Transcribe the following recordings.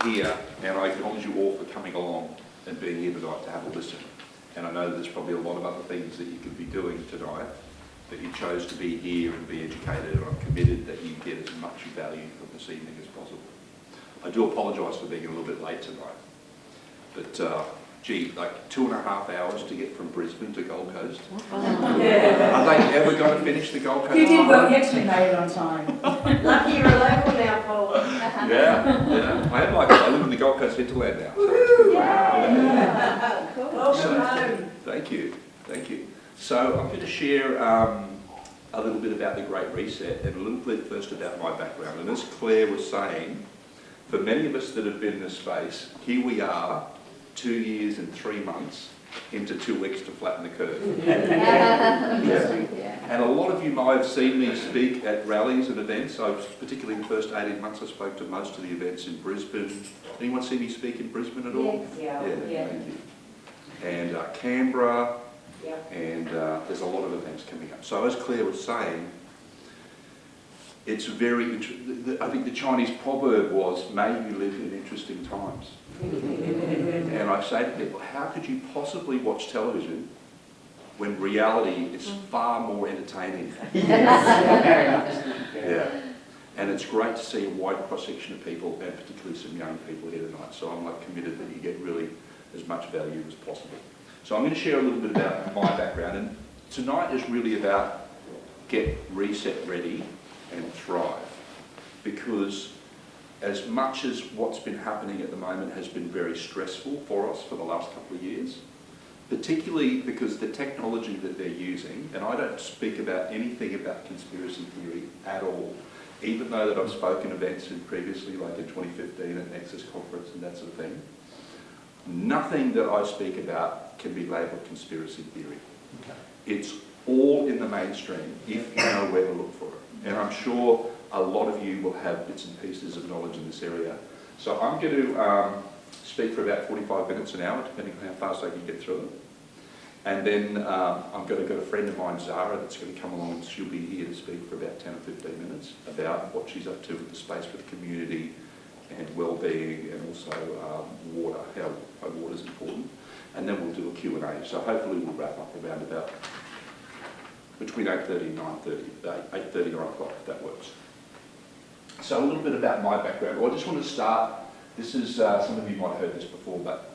here, and I acknowledge you all for coming along and being here tonight to have a listen. And I know there's probably a lot of other things that you could be doing tonight, but you chose to be here and be educated, and I'm committed that you get as much value from this evening as possible. I do apologise for being a little bit late tonight, but gee, like 2.5 hours to get from Brisbane to Gold Coast. Yeah. Are they ever going to finish the Gold Coast? You did well, you actually made it on time. Lucky you're a local now, Paul. Yeah. I live in the Gold Coast hinterland now. So Wow. Cool. Welcome home. thank you. So I'm going to share a little bit about the Great Reset and a little bit first about my background. And as Claire was saying, for many of us that have been in this space, here we are, 2 years and 3 months into 2 weeks to flatten the curve. And a lot of you might have seen me speak at rallies and events. Particularly in the first 18 months, I spoke to most of the events in Brisbane. Anyone see me speak in Brisbane at all? Yes. Yeah. Thank you. And Canberra, Yeah. and there's a lot of events coming up. So as Claire was saying, it's very interesting. I think the Chinese proverb was, may you live in interesting times. And I say to people, how could you possibly watch television when reality is far more entertaining? Yeah. And it's great to see a wide cross-section of people, and particularly some young people here tonight. So I'm committed that you get really as much value as possible. So I'm going to share a little bit about my background, and tonight is really about get reset ready and thrive, because as much as what's been happening at the moment has been very stressful for us for the last couple of years, particularly because the technology that they're using, and I don't speak about anything about conspiracy theory at all, even though that I've spoken events in previously, like in 2015 at Nexus Conference and that sort of thing, nothing that I speak about can be labelled conspiracy theory. Okay. It's all in the mainstream if you know where to look for it. And I'm sure a lot of you will have bits and pieces of knowledge in this area. So I'm going to speak for about 45 minutes an hour, depending on how fast I can get through it. And then I'm going to get a friend of mine, Zara, that's going to come along, and she'll be here to speak for about 10 or 15 minutes about what she's up to with the space for the community and well-being, and also water, how water is important. And then we'll do a Q&A. So hopefully we'll wrap up around about between 8:30 and 8:30 or 9 o'clock, if that works. So a little bit about my background. Well, I just want to start, this is, some of you might have heard this before, but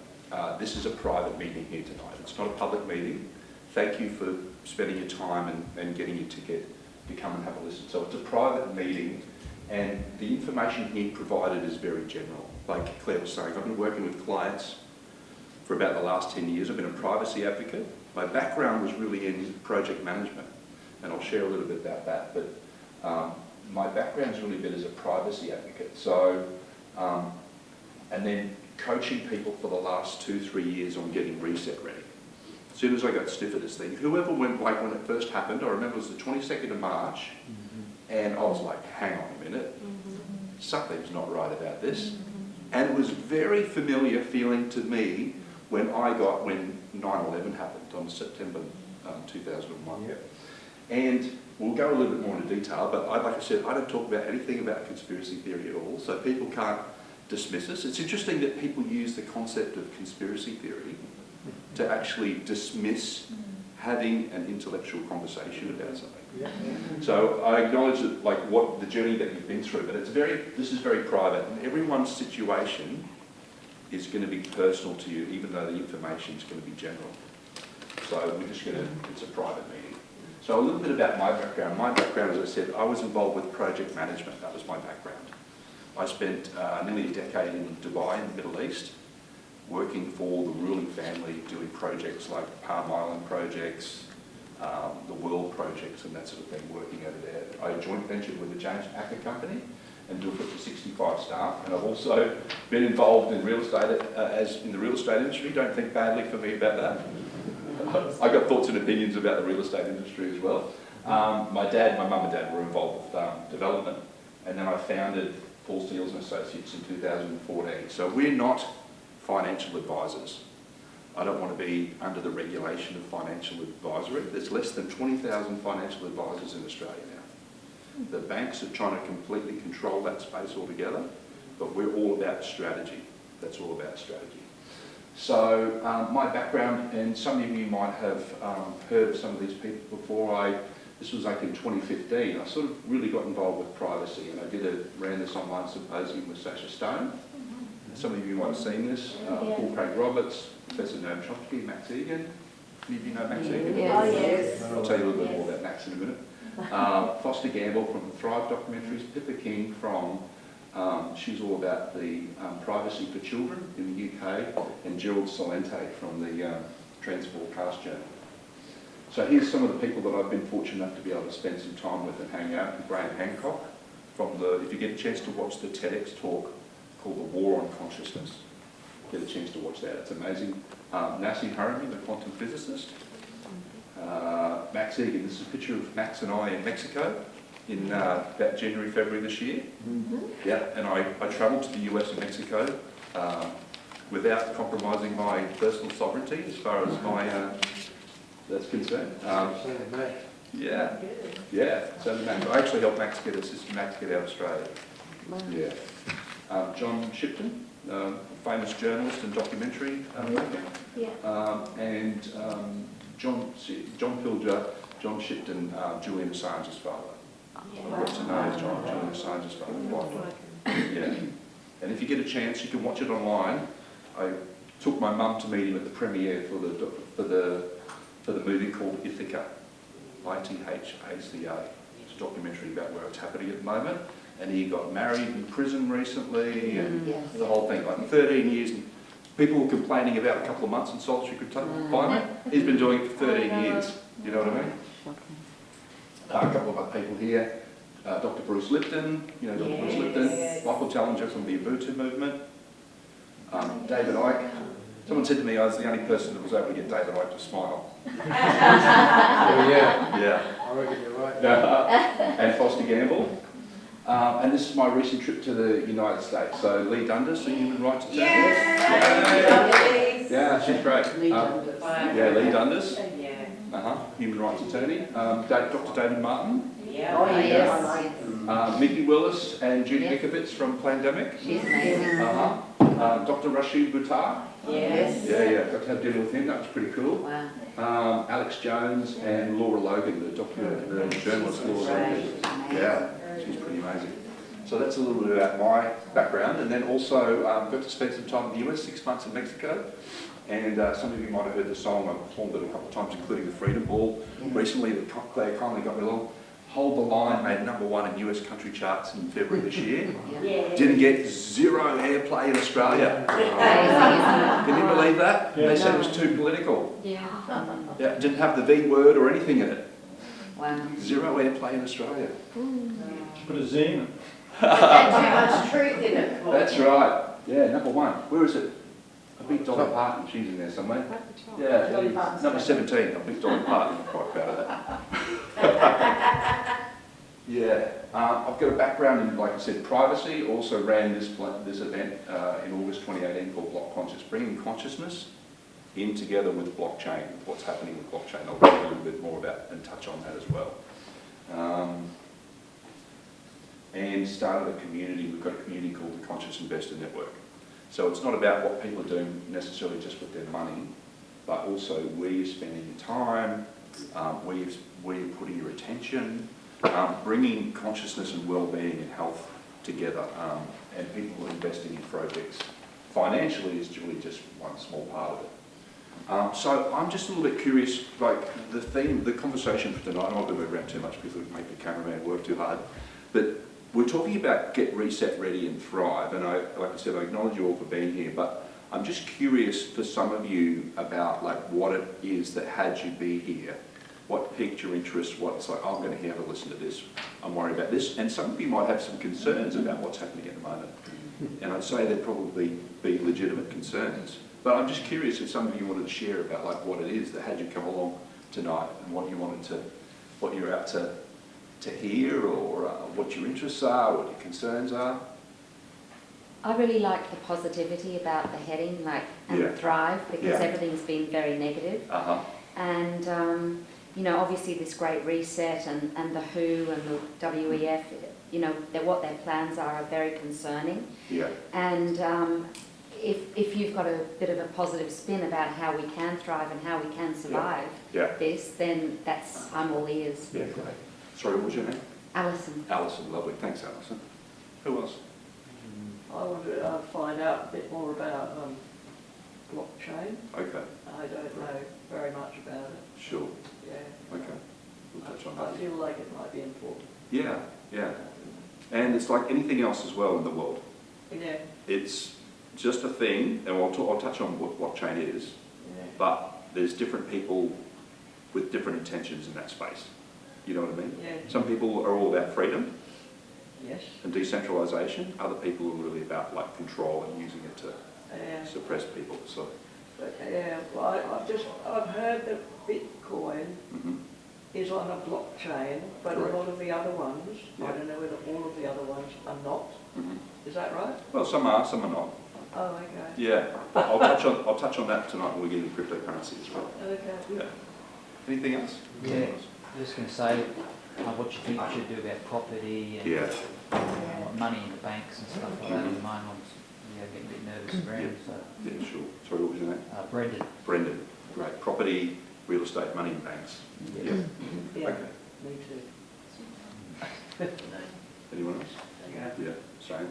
this is a private meeting here tonight. It's not a public meeting. Thank you for spending your time and getting your ticket to come and have a listen. So it's a private meeting, and the information here provided is very general. Like Claire was saying, I've been working with clients for about the last 10 years. I've been a privacy advocate. My background was really in project management, and I'll share a little bit about that. But my background's really been as a privacy advocate. So, and then coaching people for the last 2-3 years on getting reset ready. As soon as I got stiff at this thing, whoever went, like when it first happened, I remember it was the 22nd of March, and I was like, hang on a minute, something's not right about this. And it was very familiar feeling to me when 9/11 happened on September 2001. Yep. And we'll go a little bit more into detail, but like I said, I don't talk about anything about conspiracy theory at all, so people can't dismiss us. It's interesting that people use the concept of conspiracy theory to actually dismiss having an intellectual conversation about something. Yeah. So I acknowledge that, like, what the journey that you've been through, but this is very private, and everyone's situation is going to be personal to you, even though the information is going to be general. So we're just going to, it's a private meeting. So a little bit about my background. My background, as I said, I was involved with project management. That was my background. I spent nearly a decade in Dubai in the Middle East, working for the ruling family, doing projects like Palm Island projects, the World projects and that sort of thing, working over there. I joint ventured with the James Packer Company and do it for 65 staff. And I've also been involved in real estate, in the real estate industry. Don't think badly for me about that. I got thoughts and opinions about the real estate industry as well. My mum and dad were involved with development, and then I founded Paul Seils and Associates in 2014. So we're not financial advisors. I don't want to be under the regulation of financial advisory. There's less than 20,000 financial advisors in Australia now. The banks are trying to completely control that space altogether, but we're all about strategy. That's all about strategy. So my background, and some of you might have heard of some of these people before. This was like in 2015. I sort of really got involved with privacy, and I ran this online symposium with Sasha Stone. Some of you might have seen this. Paul Craig Roberts, Professor Noam Chomsky, Max Egan. Any of you know Max Egan? Yes. Oh, yes. I'll tell you a little bit more about Max in a minute. Foster Gamble from the Thrive documentaries, Pippa King from, she's all about the privacy for children in the UK, and Gerald Salente from the Transform Cast Journal. So here's some of the people that I've been fortunate enough to be able to spend some time with and hang out with. Graham Hancock from the, if you get a chance to watch the TEDx talk called The War on Consciousness, get a chance to watch that, it's amazing. Nassim Haramein, the quantum physicist. Max Egan, this is a picture of Max and I in Mexico in about January, February this year. Yeah, and I travelled to the US and Mexico without compromising my personal sovereignty as far as my that's concerned. Yeah, yeah. So Max, I actually helped Max get out of Australia. Yeah. John Shipton, famous journalist and documentary maker. And John Pilger, John Shipton, Julian Assange's father. I got to know Julian Assange's father quite. Yeah. And if you get a chance, you can watch it online. I took my mum to meet him at the premiere for the movie called Ithaca, Ithaca. It's a documentary about where it's happening at the moment. And he got married in prison recently, and the whole thing, like 13 years. And people were complaining about a couple of months in solitary confinement. He's been doing it for 13 years. You know what I mean? A couple of other people here. Dr. Bruce Lipton, you know Dr. Bruce Lipton. Michael Challenger from the Ubuntu movement. David Icke. Someone said to me I was the only person that was able to get David Icke to smile. Yeah. I reckon you're right. And Foster Gamble. And this is my recent trip to the United States. So Lee Dundas, the human rights attorney. Yeah, she's great. Lee Dundas. Lee Dundas. Yeah. Human rights attorney. Dr. David Martin. Yeah. Oh, yes. Mickey Willis and Judy Mikovits from Plandemic. She's amazing. Dr. Rashid Buttar. Yes. Yeah, got to have dinner with him, that was pretty cool. Wow. Alex Jones and Laura Logan, the journalist Laura Logan. Yeah, she's pretty amazing. So that's a little bit about my background, and then also got to spend some time in the US, 6 months in Mexico. And some of you might have heard the song, I performed it a couple of times, including the Freedom Ball. Recently, Claire kindly got me along. Hold the Line made #1 in US country charts in February this year. Yeah. Didn't get 0 airplay in Australia. Can you believe that? They said it was too political. Yeah. Yeah, didn't have the V word or anything in it. Wow. 0 airplay in Australia. Put a Z in it. Had too much truth in it. That's right. Yeah, #1. Where is it? I beat Dolly Parton. She's in there somewhere. Yeah, Dolly Parton's number 17. I beat Dolly Parton. I'm quite proud of that. Yeah, I've got a background in, like I said, privacy. Also ran this event in August 2018 called Block Conscious, bringing consciousness in together with blockchain, what's happening with blockchain. I'll talk a little bit more about and touch on that as well. And started a community. We've got a community called the Conscious Investor Network. So it's not about what people are doing necessarily just with their money, but also where you're spending your time, where you're putting your attention, bringing consciousness and well-being and health together, and people investing in projects. Financially is really just one small part of it. So I'm just a little bit curious, like the theme, the conversation for tonight, I'm not going to move around too much because it would make the cameraman work too hard, but we're talking about get reset, ready and thrive, and like I said, I acknowledge you all for being here, but I'm just curious for some of you about like what it is that had you be here, what piqued your interest, what's like, oh, I'm going to have a listen to this, I'm worried about this, and some of you might have some concerns about what's happening at the moment, and I'd say there'd probably be legitimate concerns, but I'm just curious if some of you wanted to share about like what it is that had you come along tonight and what you wanted to, what you're out to hear, or what your interests are, what your concerns are. I really like the positivity about the heading, like, and thrive, because everything's been very negative. And you know, obviously this Great Reset and the WHO and the WEF, you know, what their plans are very concerning. Yeah. And if you've got a bit of a positive spin about how we can thrive and how we can survive Yeah. this, then I'm all ears. Yeah, great. Sorry, what was your name? Alison. Alison, lovely. Thanks, Alison. Who else? I want to find out a bit more about blockchain. Okay, I don't know very much about it. sure. Yeah. Okay, we'll touch on I that. feel like it might be important. Yeah, yeah. And it's like anything else as well in the world. Yeah. It's just a thing, and I'll touch on what blockchain is, Yeah. but there's different people with different intentions in that space. You know what I mean? Yeah. Some people are all about freedom Yes. and decentralisation. Other people are really about like control and using it to Yeah. suppress people. So, But yeah, well, I've heard that Bitcoin mhm. is on a blockchain, but Correct. a lot of the other ones, Yeah. I don't know whether all of the other ones are not. Mhm. Is that right? Well, some are not. Oh, okay. Yeah, I'll touch on that tonight when we get into cryptocurrency as well. Okay. Yeah. Anything else? Yeah. Just going to say what you think you should do about property and Yeah. money in the banks and stuff like that. At the moment, I'm getting a bit nervous around. So, Yeah, sure. Sorry, what was your name? Brendan. Brendan. Great. Property, real estate, money and banks. Yeah. Yeah, Okay. me too. Anyone else? Yeah. Yeah, same.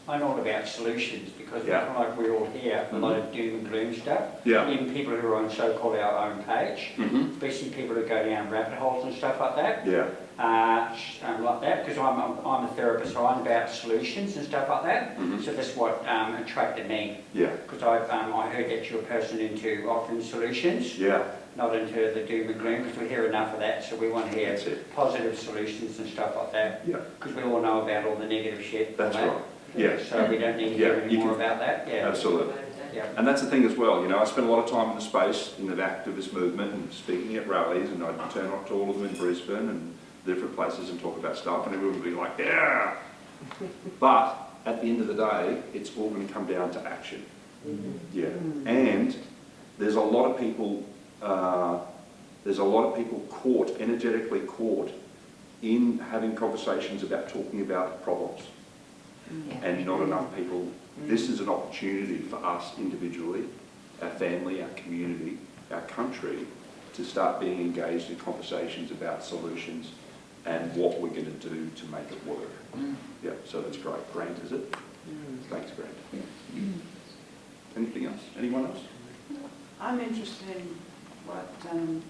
I'm all about solutions because Yeah. like we all hear a lot of doom and gloom stuff. Yeah. Even people who are on so-called our own page, Mm-hmm. especially people who go down rabbit holes and stuff like that. Yeah. Like that, because I'm a therapist, so I'm about solutions and stuff like that. Mhm. So that's what attracted me, Yeah. because I heard that you're a person into offering solutions, Yeah. not into the doom and gloom, because we hear enough of that. So we want to hear That's it. positive solutions and stuff like that, Yeah. because we all know about all the negative shit. That's and that. right. Yeah. So we don't need to Yeah, hear any you more can- about that. Yeah. Absolutely. Yeah. And that's the thing as well, you know, I spent a lot of time in the space, in the activist movement and speaking at rallies, and I'd turn up to all of them in Brisbane and different places and talk about stuff, and everyone would be like, yeah! But at the end of the day, it's all going to come down to action. Yeah. And there's a lot of people, caught, energetically caught in having conversations about talking about problems. Yeah. And not enough people. This is an opportunity for us individually, our family, our community, our country, to start being engaged in conversations about solutions and what we're going to do to make it work. Yeah, so that's great. Grant, is it? Thanks, Grant. Anything else? Anyone else? I'm interested in what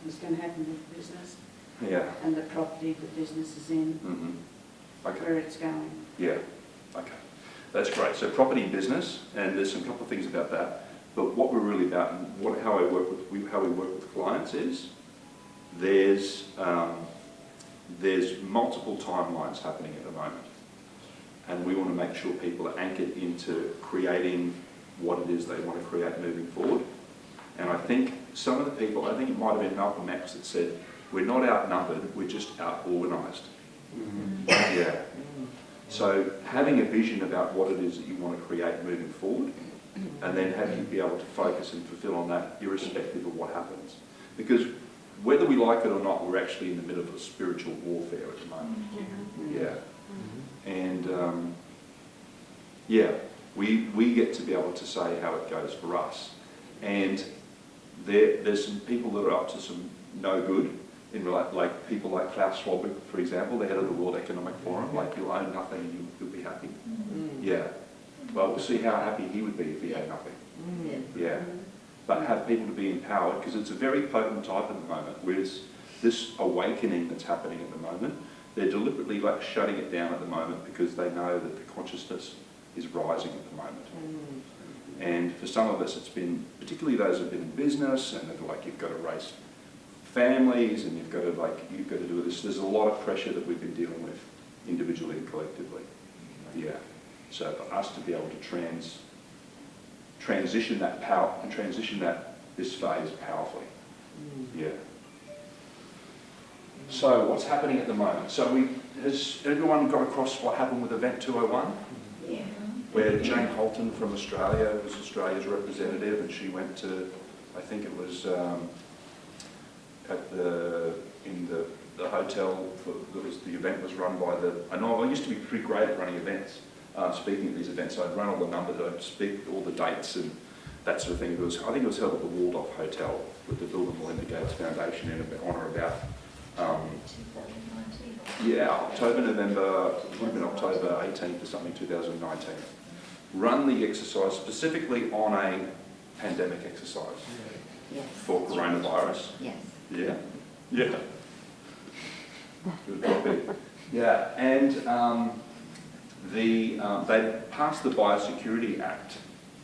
is going to happen with business Yeah. and the property the business is in, Mm-hmm. Okay. where it's going. Yeah, okay. That's great. So property business, and there's some couple of things about that, but what we're really about and how we work with clients is there's multiple timelines happening at the moment, and we want to make sure people are anchored into creating what it is they want to create moving forward. And I think some of the people, I think it might have been Malcolm X that said, we're not outnumbered, we're just out-organised. Yeah. So having a vision about what it is that you want to create moving forward, and then have you be able to focus and fulfill on that irrespective of what happens. Because whether we like it or not, we're actually in the middle of a spiritual warfare at the moment. Yeah. And we get to be able to say how it goes for us. And there's some people that are up to some no good, in like people like Klaus Schwab, for example, the head of the World Economic Forum. Like, you'll own nothing and you'll be happy. Yeah. Well, we'll see how happy he would be if he had nothing. Yeah. But have people to be empowered, because it's a very potent type at the moment. Whereas this awakening that's happening at the moment, they're deliberately like shutting it down at the moment because they know that the consciousness is rising at the moment. And for some of us, it's been, particularly those who've been in business, and they're like, you've got to raise families, and you've got to do this. There's a lot of pressure that we've been dealing with individually and collectively. Yeah. So for us to be able to transition that power and transition this phase powerfully. Yeah. So what's happening at the moment? So has everyone got across what happened with Event 201? Yeah. Where Jane Holton from Australia was Australia's representative, and she went to, I think it was at the in the hotel. The event was run by I know I used to be pretty great at running events, speaking at these events. I'd run all the numbers, I'd speak all the dates and that sort of thing. I think it was held at the Waldorf Hotel with the Bill and Melinda Gates Foundation in honour about, October, November, it would have been October 18th or something, 2019. Run the exercise specifically on a pandemic exercise Yes. for coronavirus. Yes. Yeah, yeah. Good copy. Yeah, and they passed the Biosecurity Act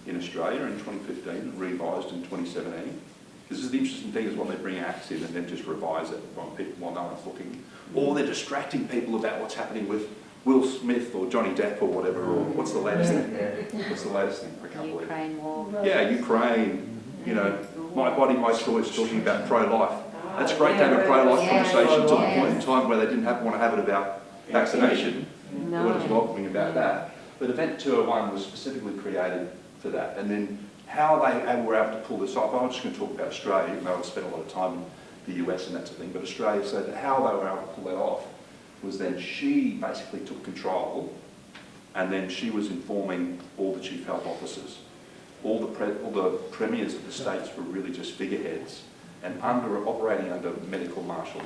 in Australia in 2015 and revised in 2017. This is the interesting thing, is when they bring acts in and then just revise it while no one's looking. Or they're distracting people about what's happening with Will Smith or Johnny Depp or whatever, or what's the latest thing? What's the latest thing? I can't believe it. Ukraine war. Yeah, Ukraine, you know, my body, my choice, talking about pro-life. That's great to have a pro-life conversation to the point in time where they didn't want to have it about vaccination. They were just welcoming about that. But Event 201 was specifically created for that. And then how they were able to pull this off, I'm just going to talk about Australia, even though I spent a lot of time in the US and that sort of thing, but Australia, so that how they were able to pull that off was then she basically took control, and then she was informing all the chief health officers. All the premiers of the states were really just figureheads, and operating under medical martial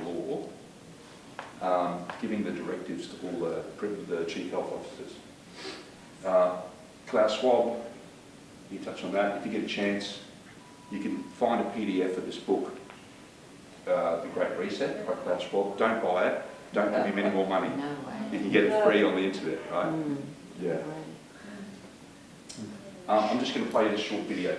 law, giving the directives to all the chief health officers. Klaus Schwab, you touched on that. If you get a chance, you can find a PDF of this book, The Great Reset by Klaus Schwab. Don't buy it. Don't give him any more money. No way. You can get it free on the internet, right? Yeah. I'm just going to play you this short video.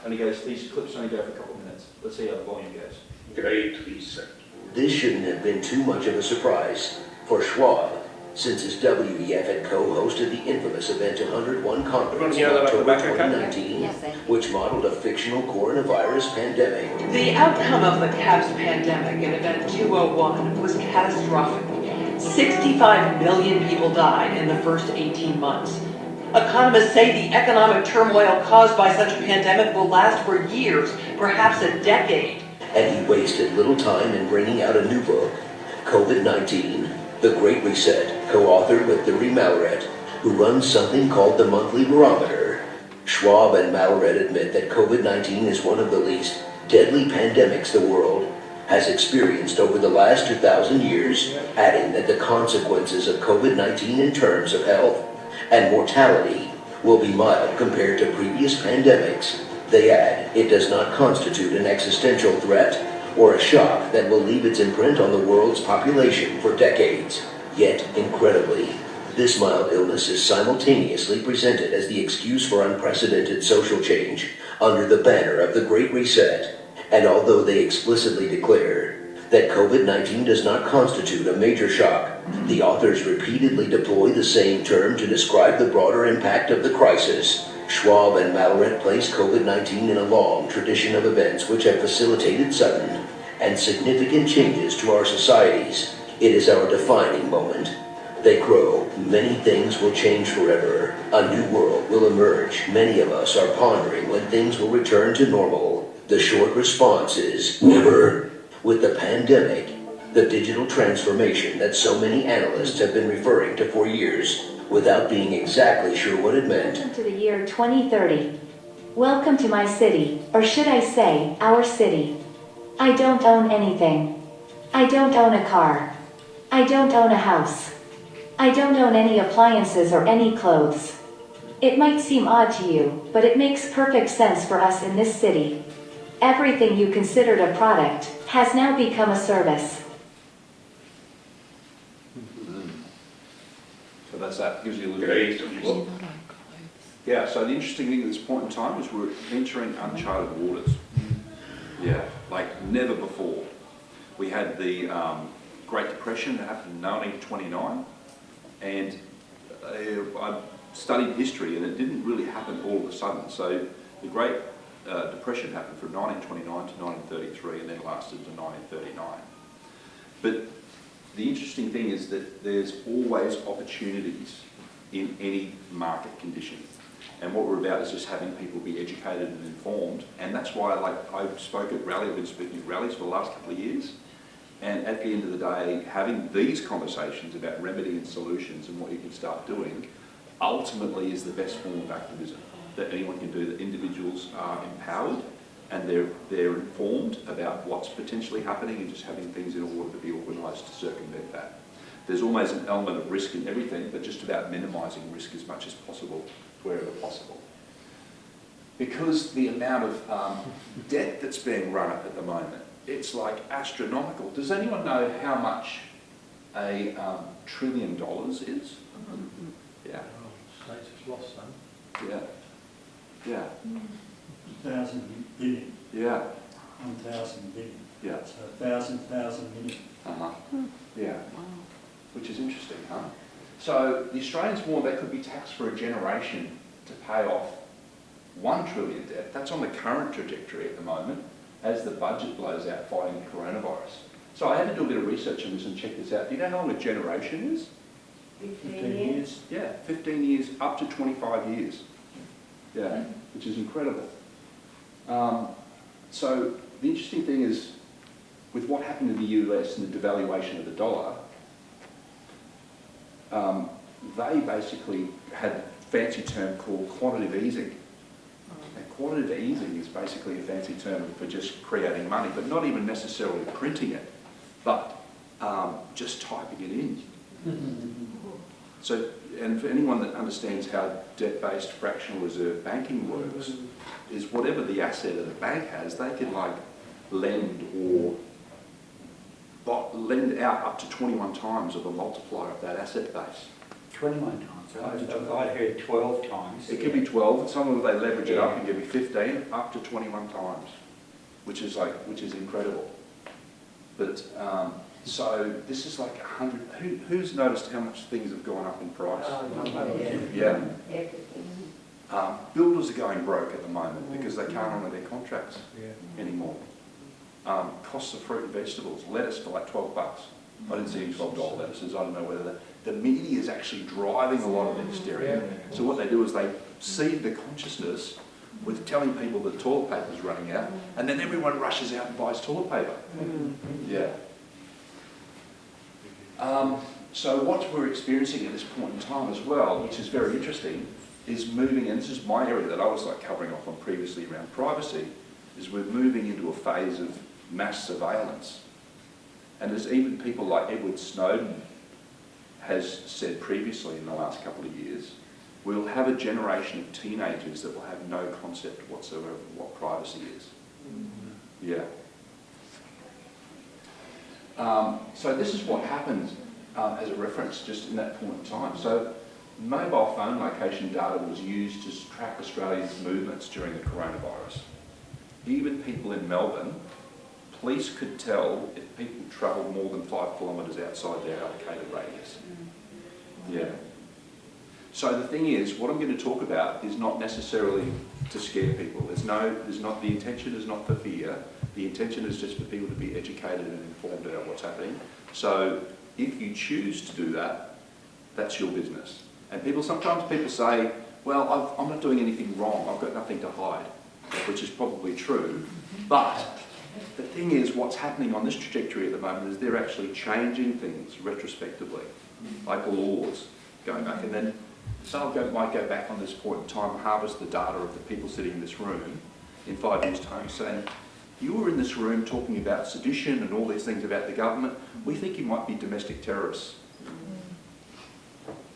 These clips only go for a couple of minutes. Let's see how the volume goes. Great Reset. This shouldn't have been too much of a surprise for Schwab, since his WEF had co-hosted the infamous Event 101 conference in October 2019, which modeled a fictional coronavirus pandemic. The outcome of the CAPS pandemic in Event 201 was catastrophic. 65 million people died in the first 18 months. Economists say the economic turmoil caused by such a pandemic will last for years, perhaps a decade. And he wasted little time in bringing out a new book, COVID-19, The Great Reset, co-authored with Thierry Malaret, who runs something called the Monthly Barometer. Schwab and Malaret admit that COVID-19 is one of the least deadly pandemics the world has experienced over the last 2,000 years, adding that the consequences of COVID-19 in terms of health and mortality will be mild compared to previous pandemics. They add, it does not constitute an existential threat or a shock that will leave its imprint on the world's population for decades. Yet, incredibly, this mild illness is simultaneously presented as the excuse for unprecedented social change under the banner of the Great Reset. And although they explicitly declare that COVID-19 does not constitute a major shock, the authors repeatedly deploy the same term to describe the broader impact of the crisis. Schwab and Malaret place COVID-19 in a long tradition of events which have facilitated sudden and significant changes to our societies. It is our defining moment. They crow, many things will change forever. A new world will emerge. Many of us are pondering when things will return to normal. The short response is, never. With the pandemic, the digital transformation that so many analysts have been referring to for years, without being exactly sure what it meant. Welcome to the year 2030. Welcome to my city, or should I say, our city. I don't own anything. I don't own a car. I don't own a house. I don't own any appliances or any clothes. It might seem odd to you, but it makes perfect sense for us in this city. Everything you considered a product has now become a service. So that's that. Gives you a little bit of a look. Yeah, so the interesting thing at this point in time is we're entering uncharted waters. Yeah, like never before. We had the Great Depression that happened in 1929, and I studied history, and it didn't really happen all of a sudden. So the Great Depression happened from 1929 to 1933, and then lasted to 1939. But the interesting thing is that there's always opportunities in any market condition. And what we're about is just having people be educated and informed. And that's why, like, I spoke at rally, I've been speaking at rallies for the last couple of years. And at the end of the day, having these conversations about remedy and solutions and what you can start doing ultimately is the best form of activism that anyone can do, that individuals are empowered and they're informed about what's potentially happening and just having things in order to be organised to circumvent that. There's always an element of risk in everything, but just about minimising risk as much as possible, wherever possible. Because the amount of debt that's being run up at the moment, it's like astronomical. Does anyone know how much a $1 trillion is? Yeah. States has lost some. Yeah. Yeah. 1,000 billion. Yeah. 1,000 billion. Yeah. So 1,000 million. Uh-huh. Yeah. Which is interesting, huh? So the Australians warned they could be taxed for a generation to pay off $1 trillion debt. That's on the current trajectory at the moment as the budget blows out fighting the coronavirus. So I had to do a bit of research on this and check this out. Do you know how long a generation is? 15 years. Yeah, 15 years up to 25 years. Yeah, which is incredible. So the interesting thing is, with what happened in the US and the devaluation of the dollar, they basically had a fancy term called quantitative easing. And quantitative easing is basically a fancy term for just creating money, but not even necessarily printing it, but just typing it in. So, and for anyone that understands how debt-based fractional reserve banking works, is whatever the asset of the bank has, they can like lend or lend out up to 21 times of a multiplier of that asset base. 21 times. I heard 12 times. It could be 12, some of them they leverage it up and give you 15, up to 21 times, which is incredible. But so this is like 100. Who's noticed how much things have gone up in price? Yeah. Builders are going broke at the moment because they can't honour their contracts anymore. Costs of fruit and vegetables, lettuce for like $12. I didn't see any $12 lettuces. I don't know whether the media is actually driving a lot of the hysteria. So what they do is they seed the consciousness with telling people that toilet paper is running out, and then everyone rushes out and buys toilet paper. Yeah. So what we're experiencing at this point in time as well, which is very interesting, is moving, and this is my area that I was like covering off on previously around privacy, is we're moving into a phase of mass surveillance. And there's even people like Edward Snowden has said previously in the last couple of years, we'll have a generation of teenagers that will have no concept whatsoever of what privacy is. Yeah. So this is what happened as a reference just in that point in time. So mobile phone location data was used to track Australians' movements during the coronavirus. Even people in Melbourne, police could tell if people travelled more than 5 kilometres outside their allocated radius. Yeah. So the thing is, what I'm going to talk about is not necessarily to scare people. The intention is not for fear. The intention is just for people to be educated and informed about what's happening. So if you choose to do that, that's your business. And sometimes people say, well, I'm not doing anything wrong. I've got nothing to hide, which is probably true. But the thing is, what's happening on this trajectory at the moment is they're actually changing things retrospectively, like laws going back. And then someone might go back on this point in time and harvest the data of the people sitting in this room in 5 years' time saying, you were in this room talking about sedition and all these things about the government. We think you might be domestic terrorists.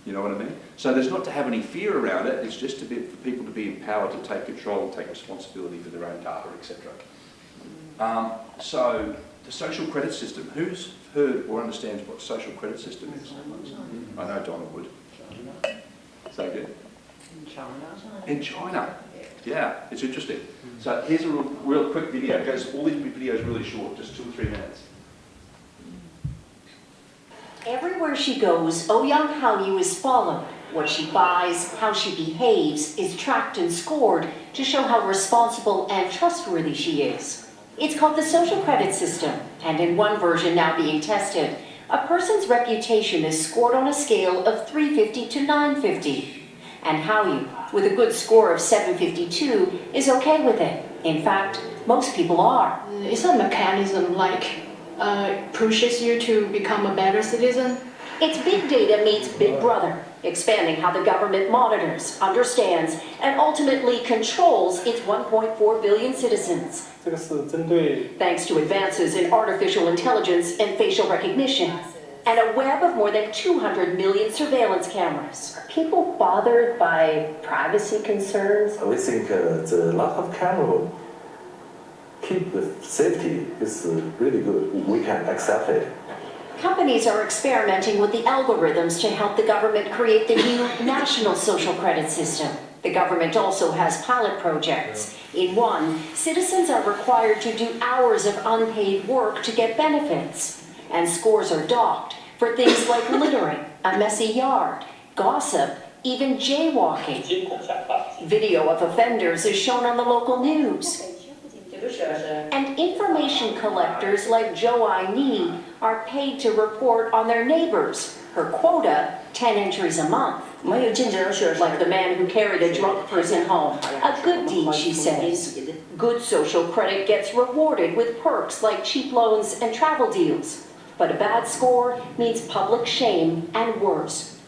You know what I mean? So there's not to have any fear around it. It's just for people to be empowered to take control, take responsibility for their own data, etc. So the social credit system. Who's heard or understands what social credit system is? I know Donna would. So good. In China. In China. Yeah, it's interesting. So here's a real quick video. It goes, all these videos really short, just 2 or 3 minutes. Everywhere she goes, Ouyang Haoyu is followed. What she buys, how she behaves, is tracked and scored to show how responsible and trustworthy she is. It's called the social credit system, and in one version now being tested, a person's reputation is scored on a scale of 350 to 950. And Haoyu, with a good score of 752, is okay with it. In fact, most people are. It's a mechanism like pushes you to become a better citizen? It's big data meets Big Brother, expanding how the government monitors, understands, and ultimately controls its 1.4 billion citizens. 这个是针对 Thanks to advances in artificial intelligence and facial recognition, and a web of more than 200 million surveillance cameras. Are people bothered by privacy concerns? We think the lot of camera keep the safety is really good. We can accept it. Companies are experimenting with the algorithms to help the government create the new national social credit system. The government also has pilot projects. In one, citizens are required to do hours of unpaid work to get benefits. And scores are docked for things like littering, a messy yard, gossip, even jaywalking. Video of offenders is shown on the local news. And information collectors like Zhou Ai-ni are paid to report on their neighbors. Her quota, 10 entries a month. Like the man who carried a drunk person home. A good deed, she says. Good social credit gets rewarded with perks like cheap loans and travel deals. But a bad score means public shame and worse.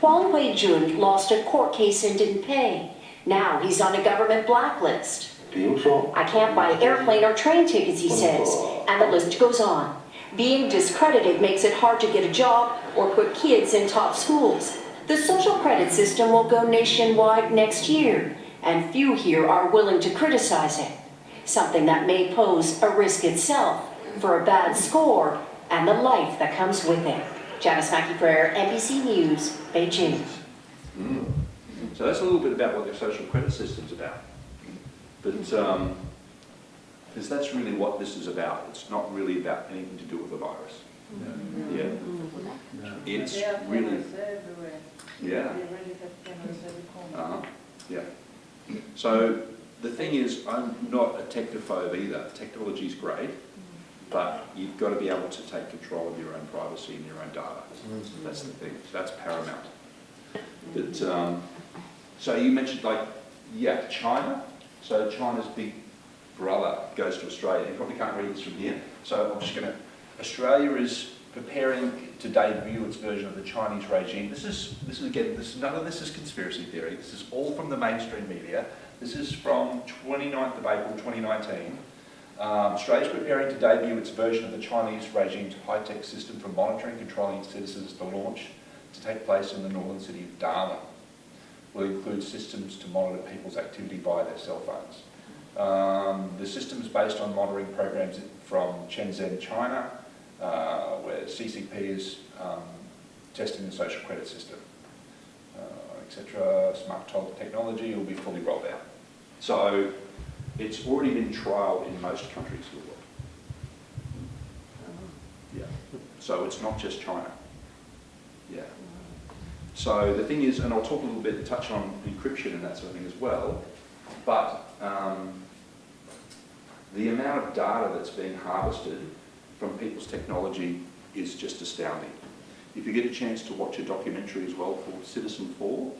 Huang Huijun lost a court case and didn't pay. Now he's on a government blacklist. I can't buy airplane or train tickets, he says, and the list goes on. Being discredited makes it hard to get a job or put kids in top schools. The social credit system will go nationwide next year, and few here are willing to criticize it. Something that may pose a risk itself for a bad score and the life that comes with it. Janice Mackey-Frere, NBC News, Beijing. So that's a little bit about what the social credit system's about. But, because that's really what this is about. It's not really about anything to do with the virus. Yeah. It's really... Yeah. Yeah. So the thing is, I'm not a technophobe either. Technology's great, but you've got to be able to take control of your own privacy and your own data. That's the thing. That's paramount. But, so you mentioned, like, yeah, China. So China's big brother goes to Australia. You probably can't read this from here. So I'm just going to... Australia is preparing to debut its version of the Chinese regime. This is again, none of this is conspiracy theory. This is all from the mainstream media. This is from 29th of April 2019. Australia is preparing to debut its version of the Chinese regime's high-tech system for monitoring and controlling citizens to launch to take place in the northern city of Darwin. Will include systems to monitor people's activity via their cell phones. The system is based on monitoring programs from Shenzhen, China, where CCP is testing the social credit system, etc. Smart technology will be fully rolled out. So it's already been trialled in most countries of the world. Yeah. So it's not just China. Yeah. So the thing is, and I'll talk a little bit, touch on encryption and that sort of thing as well, but the amount of data that's being harvested from people's technology is just astounding. If you get a chance to watch a documentary as well called Citizen 4,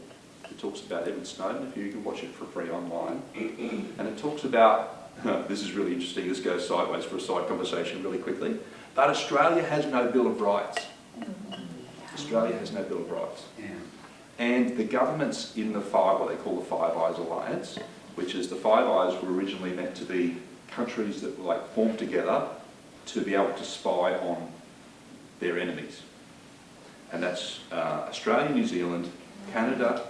it talks about Edward Snowden, if you can watch it for free online, and it talks about, this is really interesting, this goes sideways for a side conversation really quickly, but Australia has no Bill of Rights. Australia has no Bill of Rights. Yeah. And the governments in the what they call the Five Eyes Alliance, which is the Five Eyes were originally meant to be countries that were like formed together to be able to spy on their enemies. And that's Australia, New Zealand, Canada,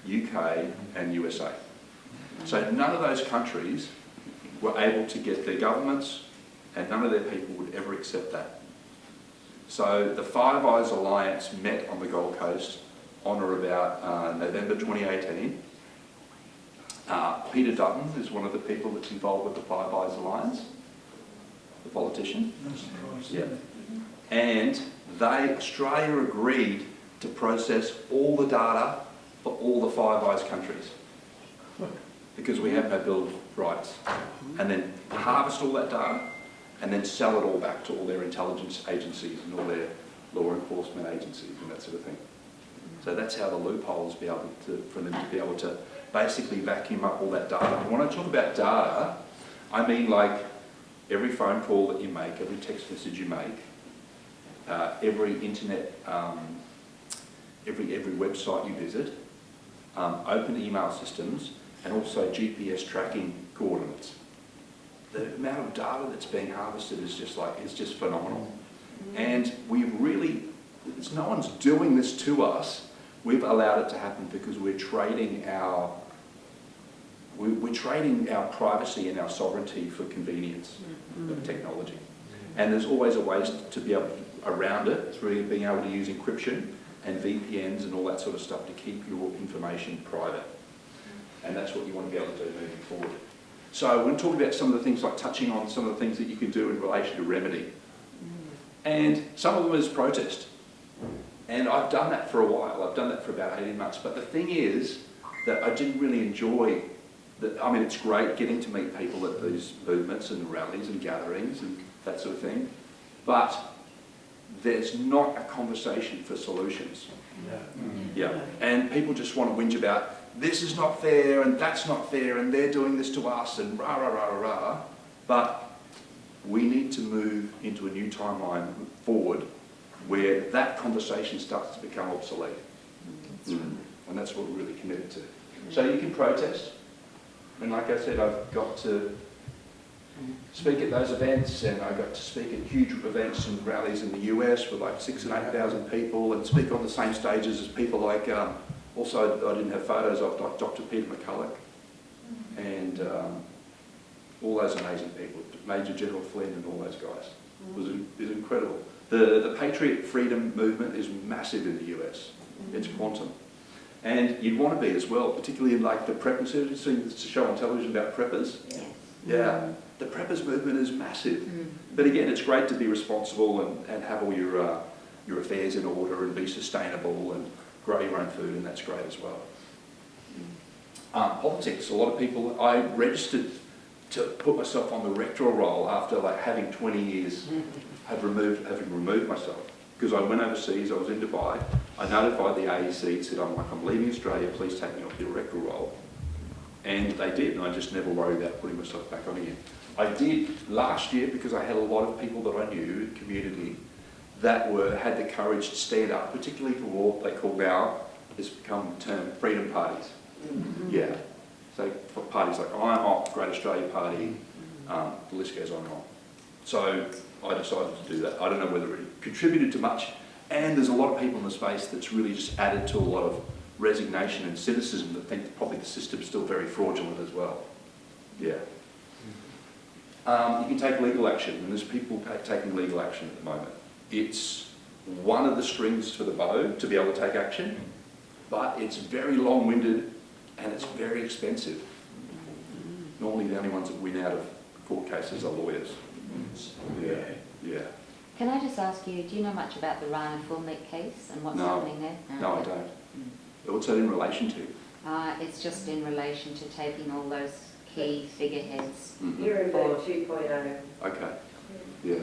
UK and USA. So none of those countries were able to get their governments, and none of their people would ever accept that. So the Five Eyes Alliance met on the Gold Coast on or about November 2018. Peter Dutton is one of the people that's involved with the Five Eyes Alliance, the politician. Yeah. And Australia agreed to process all the data for all the Five Eyes countries because we have no Bill of Rights, and then harvest all that data and then sell it all back to all their intelligence agencies and all their law enforcement agencies and that sort of thing. So that's how the loopholes for them to be able to basically vacuum up all that data. And when I talk about data, I mean like every phone call that you make, every text message you make, every internet, every website you visit, open email systems, and also GPS tracking coordinates. The amount of data that's being harvested is just phenomenal. And we really, no one's doing this to us. We've allowed it to happen because we're trading our privacy and our sovereignty for convenience of technology. And there's always a ways to be able to, around it, through being able to use encryption and VPNs and all that sort of stuff to keep your information private. And that's what you want to be able to do moving forward. So we're going to talk about some of the things, like touching on some of the things that you can do in relation to remedy. And some of them is protest. And I've done that for a while. I've done that for about 18 months. But the thing is that I didn't really enjoy that. I mean, it's great getting to meet people at these movements and rallies and gatherings and that sort of thing. But there's not a conversation for solutions. Yeah. And people just want to whinge about, this is not fair and that's not fair and they're doing this to us and rah, rah, rah, rah, rah. But we need to move into a new timeline forward where that conversation starts to become obsolete. And that's what we're really committed to. So you can protest. And like I said, I've got to speak at those events, and I got to speak at huge events and rallies in the US with like 6,000 and 8,000 people, and speak on the same stages as people like, also I didn't have photos of, like Dr. Peter McCulloch, and all those amazing people, Major General Flynn and all those guys. It was incredible. The Patriot Freedom movement is massive in the US. It's quantum. And you'd want to be as well, particularly in like the preppers. Have you seen the show on television about preppers? Yeah. The preppers movement is massive. But again, it's great to be responsible and have all your affairs in order and be sustainable and grow your own food, and that's great as well. Politics, a lot of people, I registered to put myself on the rectoral role after like having 20 years having removed myself. Because I went overseas, I was in Dubai, I notified the AEC, said, I'm leaving Australia, please take me off the rectoral role. And they did, and I just never worried about putting myself back on again. I did last year because I had a lot of people that I knew in the community that had the courage to stand up, particularly for what they call now, has become the term freedom parties. Yeah. So for parties like I'm Off, Great Australia Party, the list goes on and on. So I decided to do that. I don't know whether it contributed to much, and there's a lot of people in the space that's really just added to a lot of resignation and cynicism that think that probably the system's still very fraudulent as well. Yeah. You can take legal action, and there's people taking legal action at the moment. It's one of the strings for the bow to be able to take action, but it's very long-winded and it's very expensive. Normally the only ones that win out of court cases are lawyers. Yeah. Can I just ask you, do you know much about the Rana Fulmick case and what's happening there? No, I don't. What's that in relation to? It's just in relation to taking all those key figureheads. You're in bed 2.0. Okay. Yeah.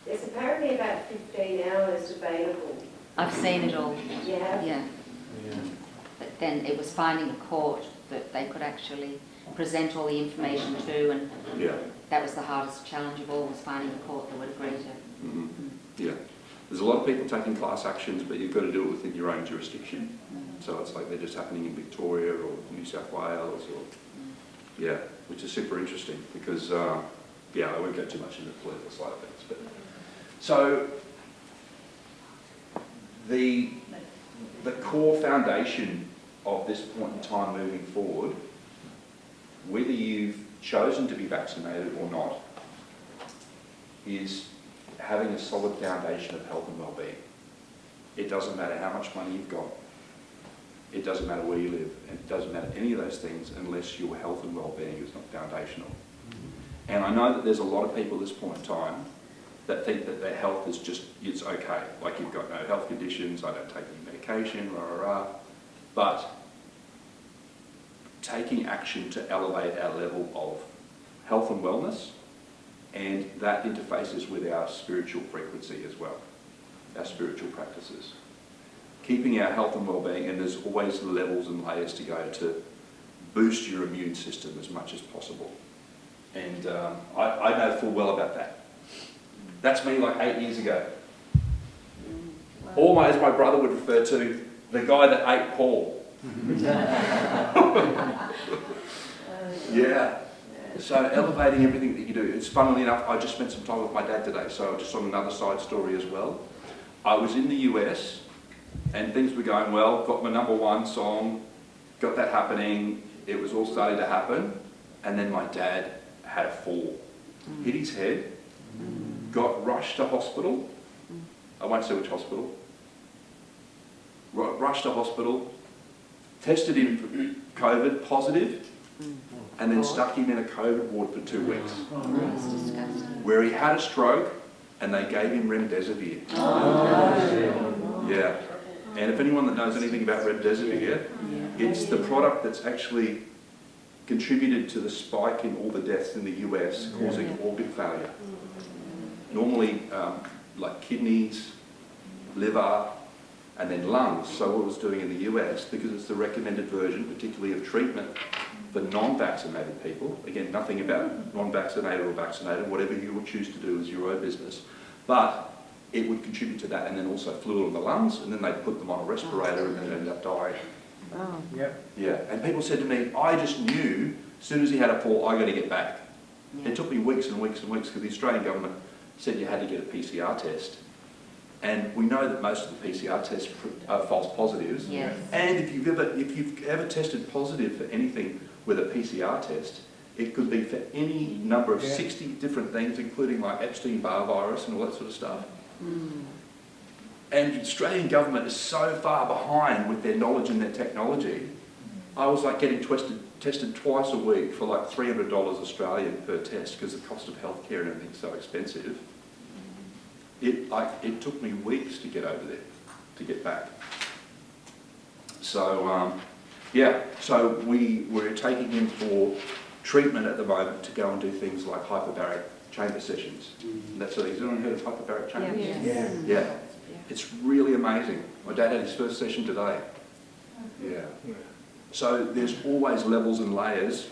There's apparently about 15 hours available. I've seen it all. Yeah. Yeah. But then it was finding a court that they could actually present all the information to, and that was the hardest challenge of all, was finding a court that would agree to. Yeah. There's a lot of people taking class actions, but you've got to do it within your own jurisdiction. So it's like they're just happening in Victoria or New South Wales or, which is super interesting because, I won't go too much into the political side of things. But so the core foundation of this point in time moving forward, whether you've chosen to be vaccinated or not, is having a solid foundation of health and well-being. It doesn't matter how much money you've got. It doesn't matter where you live. And it doesn't matter any of those things unless your health and well-being is not foundational. And I know that there's a lot of people at this point in time that think that their health is just, it's okay. Like you've got no health conditions, I don't take any medication, rah, rah, rah. But taking action to elevate our level of health and wellness, and that interfaces with our spiritual frequency as well, our spiritual practices. Keeping our health and well-being, and there's always levels and layers to go to boost your immune system as much as possible. And I know full well about that. That's me like 8 years ago. Or as my brother would refer to, the guy that ate Paul. Yeah. So elevating everything that you do. It's funnily enough, I just spent some time with my dad today, so just on another side story as well. I was in the US and things were going well, got my #1 song, got that happening, it was all starting to happen, and then my dad had a fall. Hit his head, got rushed to hospital. I won't say which hospital. Rushed to hospital, tested him for COVID positive, and then stuck him in a COVID ward for 2 weeks. That's disgusting. Where he had a stroke and they gave him remdesivir. Yeah. And if anyone that knows anything about remdesivir, it's the product that's actually contributed to the spike in all the deaths in the US, causing organ failure. Normally, like kidneys, liver, and then lungs. So what it was doing in the US, because it's the recommended version, particularly of treatment for non-vaccinated people, again, nothing about non-vaccinated or vaccinated, whatever you would choose to do is your own business, but it would contribute to that, and then also fluid in the lungs, and then they'd put them on a respirator and then end up dying. Oh. Yep. Yeah, and people said to me, I just knew, as soon as he had a fall, I got to get back. Yeah. It took me weeks and weeks and weeks, because the Australian government said you had to get a PCR test. And we know that most of the PCR tests are false positives. Yes. And if you've ever tested positive for anything with a PCR test, it could be for any number of 60 different things, including like Epstein-Barr virus and all that sort of stuff. And the Australian government is so far behind with their knowledge and their technology. I was like getting tested twice a week for like $300 Australian per test, because the cost of healthcare and everything's so expensive. It took me weeks to get over there, to get back. So, yeah, so we're taking him for treatment at the moment to go and do things like hyperbaric chamber sessions. And that sort of thing. Has anyone heard of hyperbaric chambers? Yeah. Yeah. It's really amazing. My dad had his first session today. Yeah. So there's always levels and layers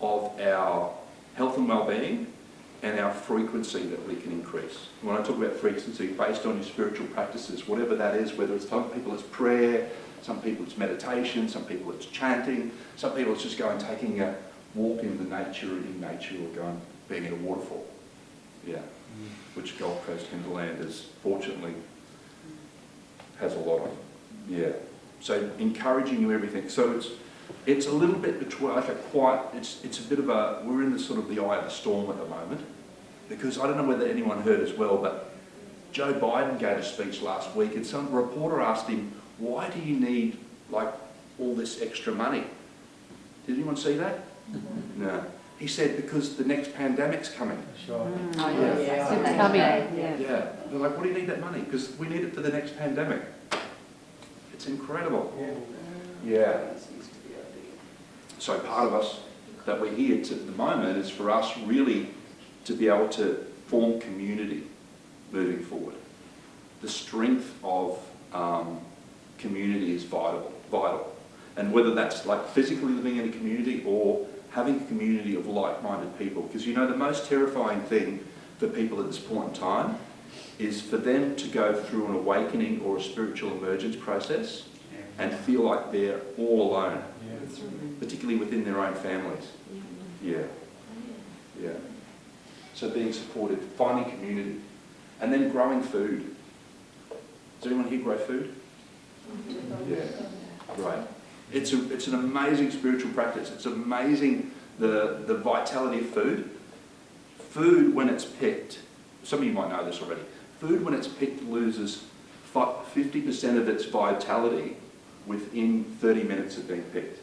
of our health and well-being and our frequency that we can increase. When I talk about frequency, based on your spiritual practices, whatever that is, whether it's some people it's prayer, some people it's meditation, some people it's chanting, some people it's just going taking a walk in the nature, eating nature, or going being in a waterfall. Yeah, which Gold Coast hinterland is fortunately has a lot of. Yeah, so encouraging you everything. So it's a little bit between like it's a bit of a, we're in the sort of the eye of the storm at the moment, because I don't know whether anyone heard as well, but Joe Biden gave a speech last week, and some reporter asked him, why do you need like all this extra money? Did anyone see that? No. He said, because the next pandemic's coming. Oh, yes. It's coming. Yeah. They're like, what do you need that money? Because we need it for the next pandemic. It's incredible. Yeah. So part of us that we're here at the moment is for us really to be able to form community moving forward. The strength of community is vital. And whether that's like physically living in a community or having a community of like-minded people. Because you know the most terrifying thing for people at this point in time is for them to go through an awakening or a spiritual emergence process and feel like they're all alone, particularly within their own families. Yeah. So being supported, finding community, and then growing food. Does anyone here grow food? Yeah, right. It's an amazing spiritual practice. It's amazing the vitality of food. Food, when it's picked, some of you might know this already, food when it's picked loses 50% of its vitality within 30 minutes of being picked.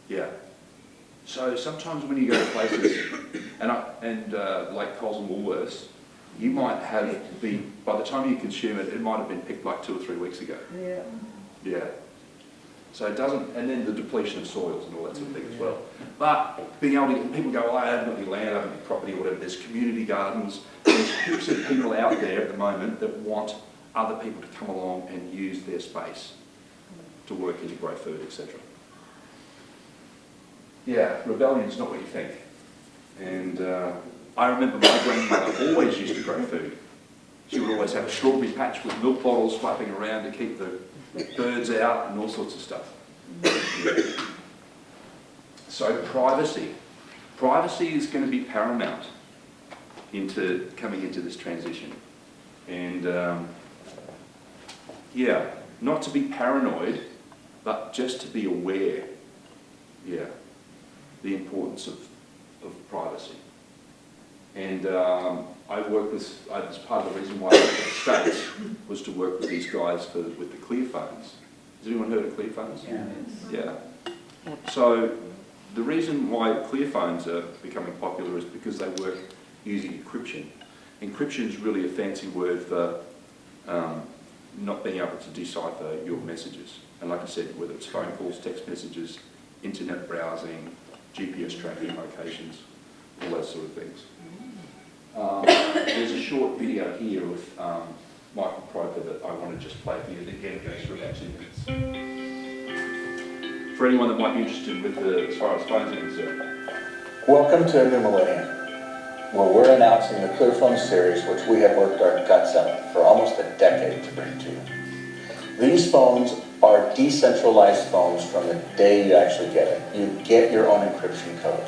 Yeah. So sometimes when you go to places, and like Coles and Woolworths, you might have by the time you consume it, it might have been picked like 2 or 3 weeks ago. Yeah. So it doesn't, and then the depletion of soils and all that sort of thing as well. But being able to, people go, oh, I haven't got any land, I haven't got any property or whatever. There's community gardens. There's heaps of people out there at the moment that want other people to come along and use their space to work and to grow food, etc. Yeah, rebellion's not what you think. And I remember my grandmother always used to grow food. She would always have a strawberry patch with milk bottles flapping around to keep the birds out and all sorts of stuff. Yeah. So privacy. Privacy is going to be paramount coming into this transition. And yeah, not to be paranoid, but just to be aware, yeah, the importance of privacy. And I work with, as part of the reason why I went to the States was to work with these guys with the clear phones. Has anyone heard of clear phones? Yeah. Yeah. So the reason why clear phones are becoming popular is because they work using encryption. Encryption is really a fancy word for not being able to decipher your messages. And like I said, whether it's phone calls, text messages, internet browsing, GPS tracking locations, all those sort of things. There's a short video here with Michael Proper that I want to just play for you. Again, it goes through about 2 minutes. For anyone that might be interested with as far as phones are concerned. Welcome to a new millennium, where we're announcing the ClearPhone series, which we have worked our guts out for almost a decade to bring to you. These phones are decentralized phones from the day you actually get it. You get your own encryption code.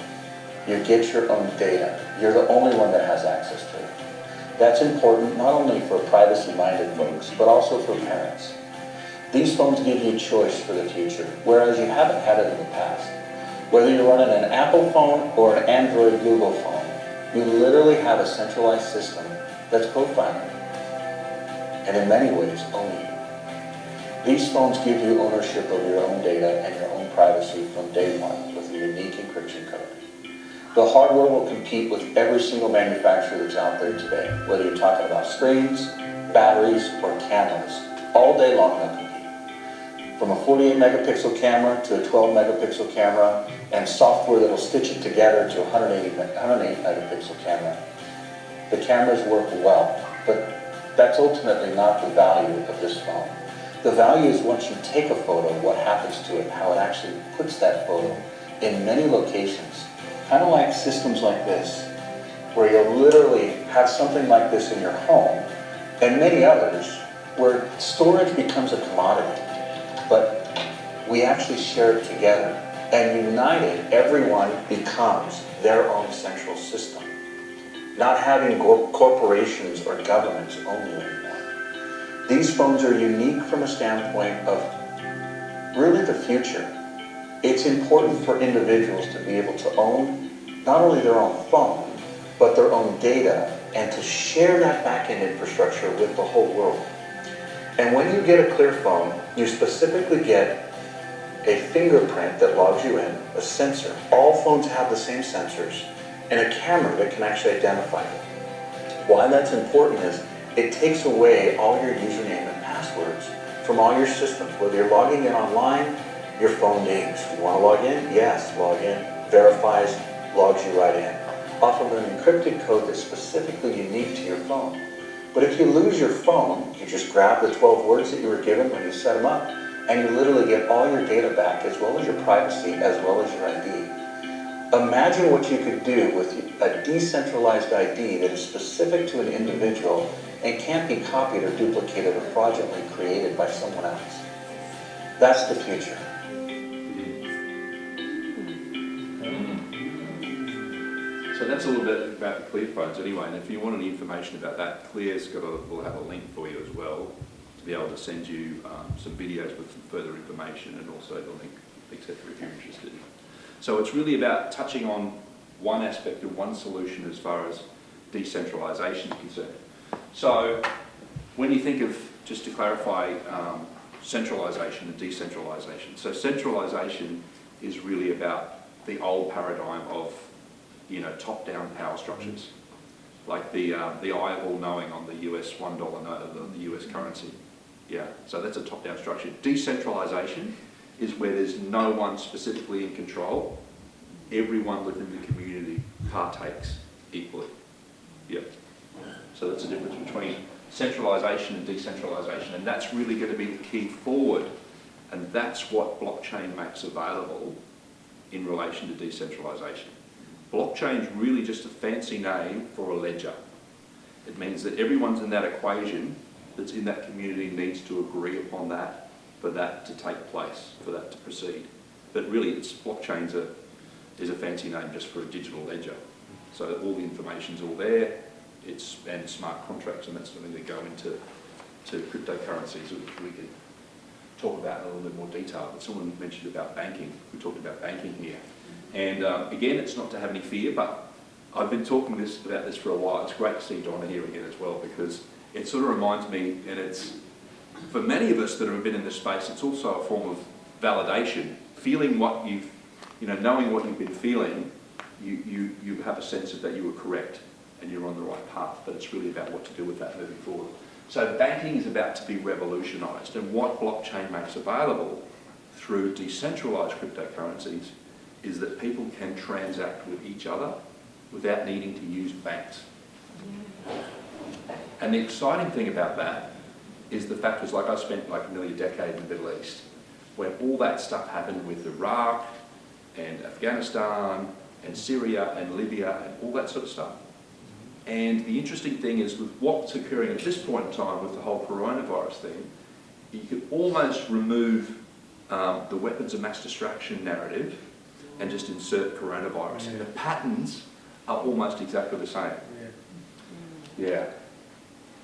You get your own data. You're the only one that has access to it. That's important not only for privacy-minded folks, but also for parents. These phones give you choice for the future, whereas you haven't had it in the past. Whether you're running an Apple phone or an Android Google phone, you literally have a centralized system that's profiling and in many ways own you. These phones give you ownership of your own data and your own privacy from day one with a unique encryption code. The hardware will compete with every single manufacturer that's out there today, whether you're talking about screens, batteries, or cameras. All day long they'll compete. From a 48 megapixel camera to a 12 megapixel camera and software that'll stitch it together to a 108 megapixel camera. The cameras work well, but that's ultimately not the value of this phone. The value is once you take a photo, what happens to it, how it actually puts that photo in many locations. Kind of like systems like this, where you'll literally have something like this in your home, and many others, where storage becomes a commodity, but we actually share it together, and united, everyone becomes their own central system, not having corporations or governments own you anymore. These phones are unique from a standpoint of really the future. It's important for individuals to be able to own not only their own phone, but their own data, and to share that back-end infrastructure with the whole world. And when you get a clear phone, you specifically get a fingerprint that logs you in, a sensor. All phones have the same sensors, and a camera that can actually identify you. Why that's important is it takes away all your username and passwords from all your systems. Whether you're logging in online, your phone dings. You want to log in? Yes, log in. Verifies, logs you right in. Off of an encrypted code that's specifically unique to your phone. But if you lose your phone, you just grab the 12 words that you were given when you set them up, and you literally get all your data back, as well as your privacy, as well as your ID. Imagine what you could do with a decentralized ID that is specific to an individual and can't be copied or duplicated or fraudulently created by someone else. That's the future. So that's a little bit about the Clear phones anyway, and if you want any information about that, Clear's will have a link for you as well to be able to send you some videos with some further information and also the link, etc. if you're interested. So it's really about touching on one aspect of one solution as far as decentralisation is concerned. So when you think of, just to clarify, centralisation and decentralisation. So centralisation is really about the old paradigm of, top-down power structures, like the eyeball knowing on the US $1 note of the US currency. Yeah, so that's a top-down structure. Decentralisation is where there's no one specifically in control. Everyone within the community partakes equally. Yeah. So that's the difference between centralisation and decentralisation, and that's really going to be the key forward, and that's what blockchain makes available in relation to decentralisation. Blockchain is really just a fancy name for a ledger. It means that everyone's in that equation that's in that community needs to agree upon that for that to take place, for that to proceed. But really, blockchain is a fancy name just for a digital ledger. So all the information's all there, and smart contracts, and that's something that go into cryptocurrencies, which we could talk about in a little bit more detail. But someone mentioned about banking. We talked about banking here. And again, it's not to have any fear, but I've been talking about this for a while. It's great to see Donna here again as well, because it sort of reminds me, and it's, for many of us that have been in this space, it's also a form of validation. Feeling what knowing what you've been feeling, you have a sense of that you were correct and you're on the right path, but it's really about what to do with that moving forward. So banking is about to be revolutionised, and what blockchain makes available through decentralised cryptocurrencies is that people can transact with each other without needing to use banks. And the exciting thing about that is the fact was, like, I spent like nearly a decade in the Middle East, when all that stuff happened with Iraq and Afghanistan and Syria and Libya and all that sort of stuff. And the interesting thing is, with what's occurring at this point in time with the whole coronavirus thing, you could almost remove the weapons of mass destruction narrative and just insert coronavirus. And the patterns are almost exactly the same. Yeah.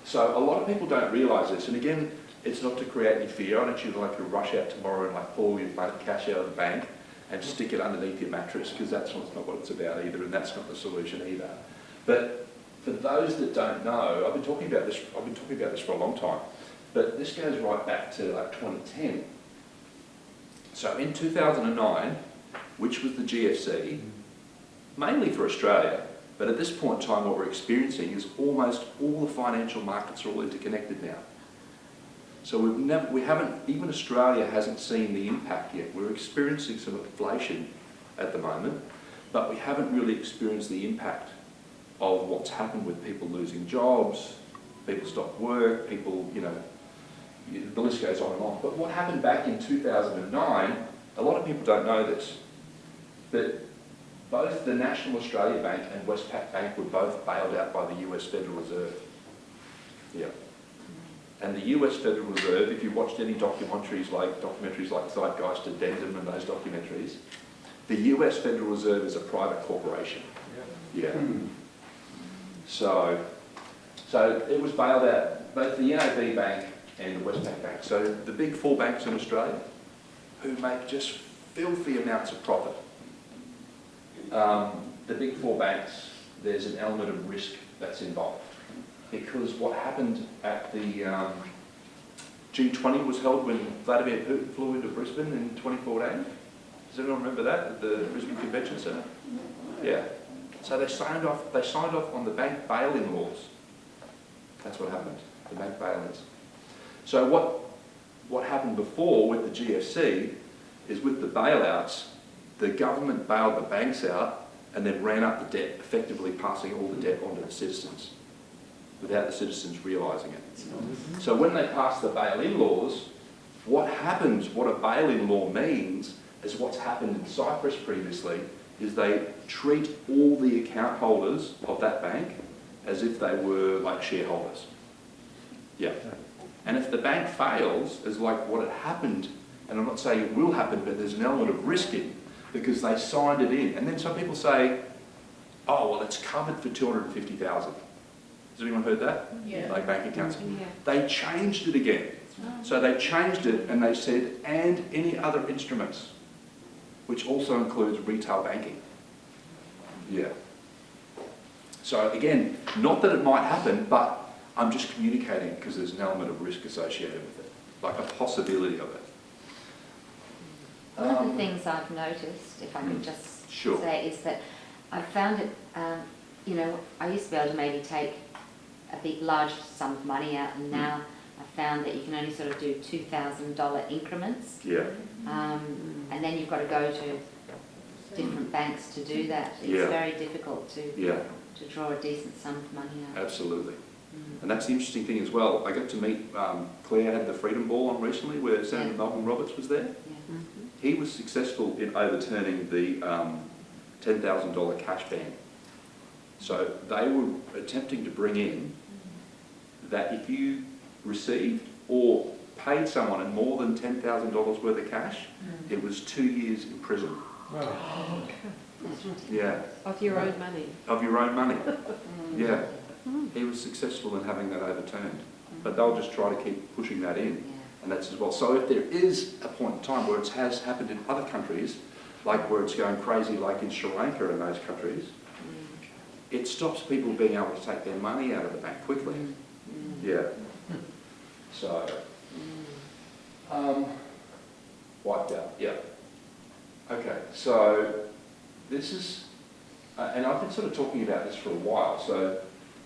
So a lot of people don't realise this. And again, it's not to create any fear. I don't want you to like to rush out tomorrow and like pull your cash out of the bank and stick it underneath your mattress, because that's not what it's about either, and that's not the solution either. But for those that don't know, I've been talking about this for a long time, but this goes right back to like 2010. So in 2009, which was the GFC, mainly for Australia, but at this point in time what we're experiencing is almost all the financial markets are all interconnected now. So even Australia hasn't seen the impact yet. We're experiencing some inflation at the moment, but we haven't really experienced the impact of what's happened with people losing jobs, people stop work, people, the list goes on and on. But what happened back in 2009, a lot of people don't know this, but both the National Australia Bank and Westpac Bank were both bailed out by the US Federal Reserve. Yeah. And the US Federal Reserve, if you watched any documentaries like Zeitgeist, Addendum and those documentaries, the US Federal Reserve is a private corporation. Yeah. So it was bailed out, both the NAB Bank and the Westpac Bank. So the big four banks in Australia, who make just filthy amounts of profit. The big four banks, there's an element of risk that's involved. Because what happened at the G20 was held when Vladimir Putin flew into Brisbane in 2014. Does anyone remember that, at the Brisbane Convention Centre? Yeah. So they signed off on the bank bail-in laws. That's what happened, the bank bail-ins. So what happened before with the GFC is, with the bailouts, the government bailed the banks out and then ran up the debt, effectively passing all the debt onto the citizens, without the citizens realising it. So when they passed the bail-in laws, what a bail-in law means is what's happened in Cyprus previously, is they treat all the account holders of that bank as if they were like shareholders. Yeah. And if the bank fails, as like what had happened, and I'm not saying it will happen, but there's an element of risk in, because they signed it in. And then some people say, oh, well, it's covered for $250,000. Has anyone heard that? Yeah. Like bank accounts? Yeah. They changed it again. So they changed it and they said, and any other instruments, which also includes retail banking. Yeah. So again, not that it might happen, but I'm just communicating because there's an element of risk associated with it, like a possibility of it. One of the things I've noticed, if I could just say, is that I've found it, I used to be able to maybe take a big, large sum of money out, and now I've found that you can only sort of do $2,000 increments. Yeah. And then you've got to go to different banks to do that. It's very difficult to draw a decent sum of money out. Absolutely. And that's the interesting thing as well. I got to meet, Claire had the Freedom Ball on recently, where Senator Malcolm Roberts was there. He was successful in overturning the $10,000 cash ban. So they were attempting to bring in that if you received or paid someone more than $10,000 worth of cash, it was 2 years in prison. Yeah. Of your own money. Of your own money. Yeah. He was successful in having that overturned. But they'll just try to keep pushing that in. And that's as well. So if there is a point in time where it has happened in other countries, like where it's going crazy, like in Sri Lanka and those countries, it stops people being able to take their money out of the bank quickly. Yeah. So, wiped out, yeah. Okay, so this is, and I've been sort of talking about this for a while, so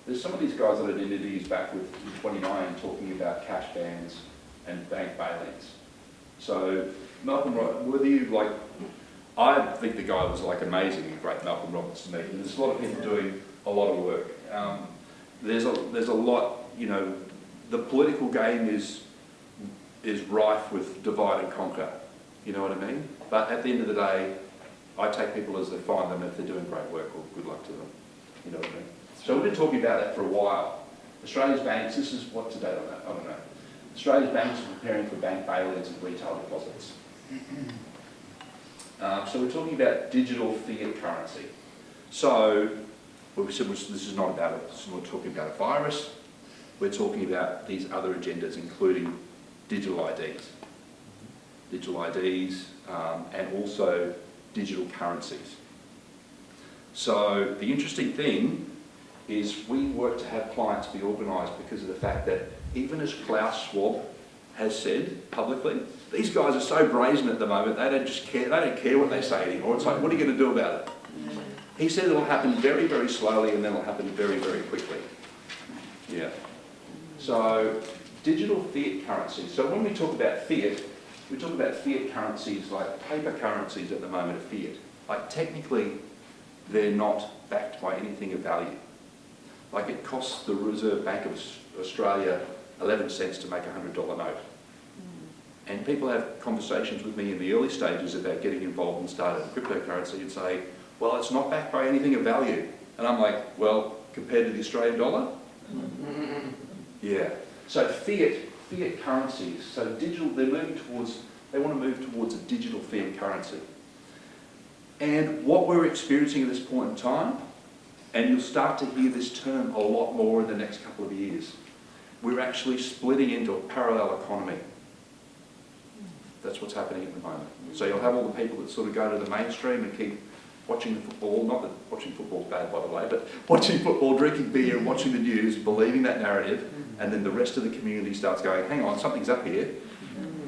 there's some of these guys that I did interviews back with in 2019 talking about cash bans and bank bail-ins. So, Malcolm, whether you like, I think the guy was like amazing and great, Malcolm Roberts to me. And there's a lot of people doing a lot of work. There's a lot, you know, the political game is rife with divide and conquer, you know what I mean? But at the end of the day, I take people as they find them. If they're doing great work, well, good luck to them, you know what I mean? So we've been talking about that for a while. Australia's banks, this is what's the date on that? I don't know. Australia's banks are preparing for bank bail-ins and retail deposits. So we're talking about digital fiat currency. So we said this is not about it. This is not talking about a virus. We're talking about these other agendas, including digital IDs. Digital IDs and also digital currencies. So the interesting thing is we work to have clients be organised because of the fact that even as Klaus Schwab has said publicly, these guys are so brazen at the moment, they don't just care, they don't care what they say anymore. It's like, what are you going to do about it? He said it'll happen very, very slowly and then it'll happen very, very quickly. Yeah. So, digital fiat currency. So when we talk about fiat, we talk about fiat currencies like paper currencies at the moment are fiat. Like technically, they're not backed by anything of value. Like it costs the Reserve Bank of Australia 11 cents to make a $100 note. And people have conversations with me in the early stages about getting involved and starting cryptocurrency and say, well, it's not backed by anything of value. And I'm like, well, compared to the Australian dollar? Yeah. So fiat currencies, so digital, they want to move towards a digital fiat currency. And what we're experiencing at this point in time, and you'll start to hear this term a lot more in the next couple of years, we're actually splitting into a parallel economy. That's what's happening at the moment. So you'll have all the people that sort of go to the mainstream and keep watching the football, not that watching football's bad by the way, but watching football, drinking beer and watching the news, believing that narrative, and then the rest of the community starts going, hang on, something's up here,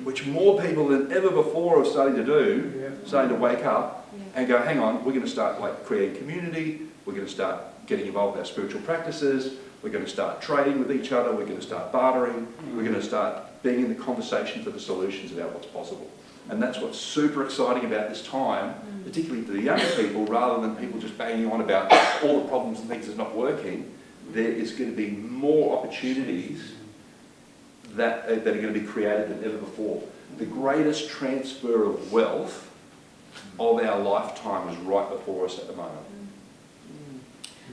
which more people than ever before are starting to do, starting to wake up and go, hang on, we're going to start like creating community, we're going to start getting involved in our spiritual practices, we're going to start trading with each other, we're going to start bartering, we're going to start being in the conversation for the solutions about what's possible. And that's what's super exciting about this time, particularly to the younger people, rather than people just banging on about all the problems and things that's not working. There is going to be more opportunities that are going to be created than ever before. The greatest transfer of wealth of our lifetime is right before us at the moment.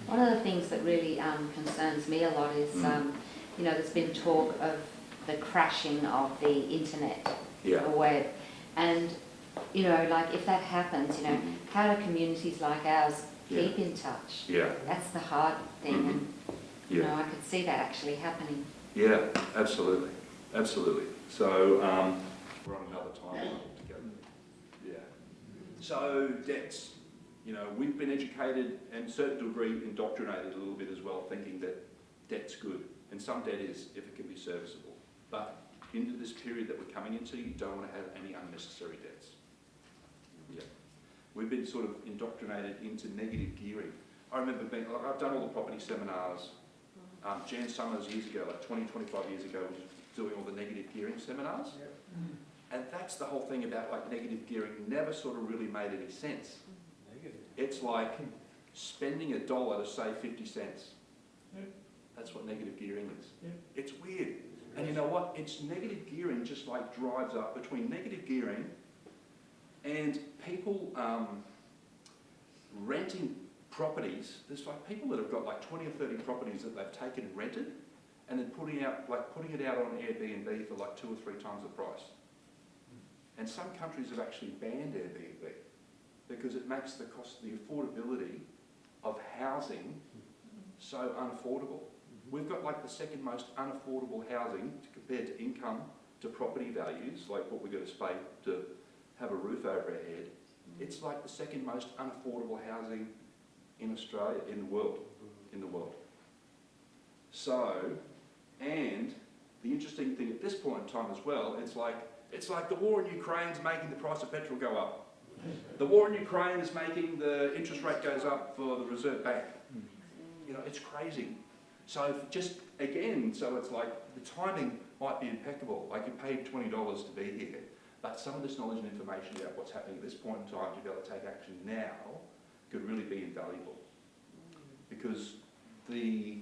One of the things that really concerns me a lot is, you know, there's been talk of the crashing of the internet, the web, and, you know, like if that happens, you know, how do communities like ours keep in touch? Yeah. That's the hard thing, and, you know, I could see that actually happening. Yeah, absolutely, absolutely. So, we're on another timeline together. Yeah. So, debts. You know, we've been educated and to a certain degree indoctrinated a little bit as well, thinking that debt's good. And some debt is if it can be serviceable. But into this period that we're coming into, you don't want to have any unnecessary debts. Yeah. We've been sort of indoctrinated into negative gearing. I remember being, like, I've done all the property seminars. Jan Summers years ago, like 20, 25 years ago, was doing all the negative gearing seminars. And that's the whole thing about like negative gearing never sort of really made any sense. It's like spending $1 to save 50 cents. That's what negative gearing is. It's weird. And you know what? It's negative gearing just like drives up between negative gearing and people renting properties, there's like people that have got like 20 or 30 properties that they've taken and rented, and then putting it out on Airbnb for like 2 or 3 times the price. And some countries have actually banned Airbnb because it makes the affordability of housing so unaffordable. We've got like the second most unaffordable housing compared to income to property values, like what we've got to pay to have a roof over our head. It's like the second most unaffordable housing in Australia, in the world. So, and the interesting thing at this point in time as well, it's like the war in Ukraine's making the price of petrol go up. The war in Ukraine is making the interest rate goes up for the Reserve Bank. You know, it's crazy. So just again, so it's like the timing might be impeccable. Like you paid $20 to be here, but some of this knowledge and information about what's happening at this point in time to be able to take action now could really be invaluable. Because the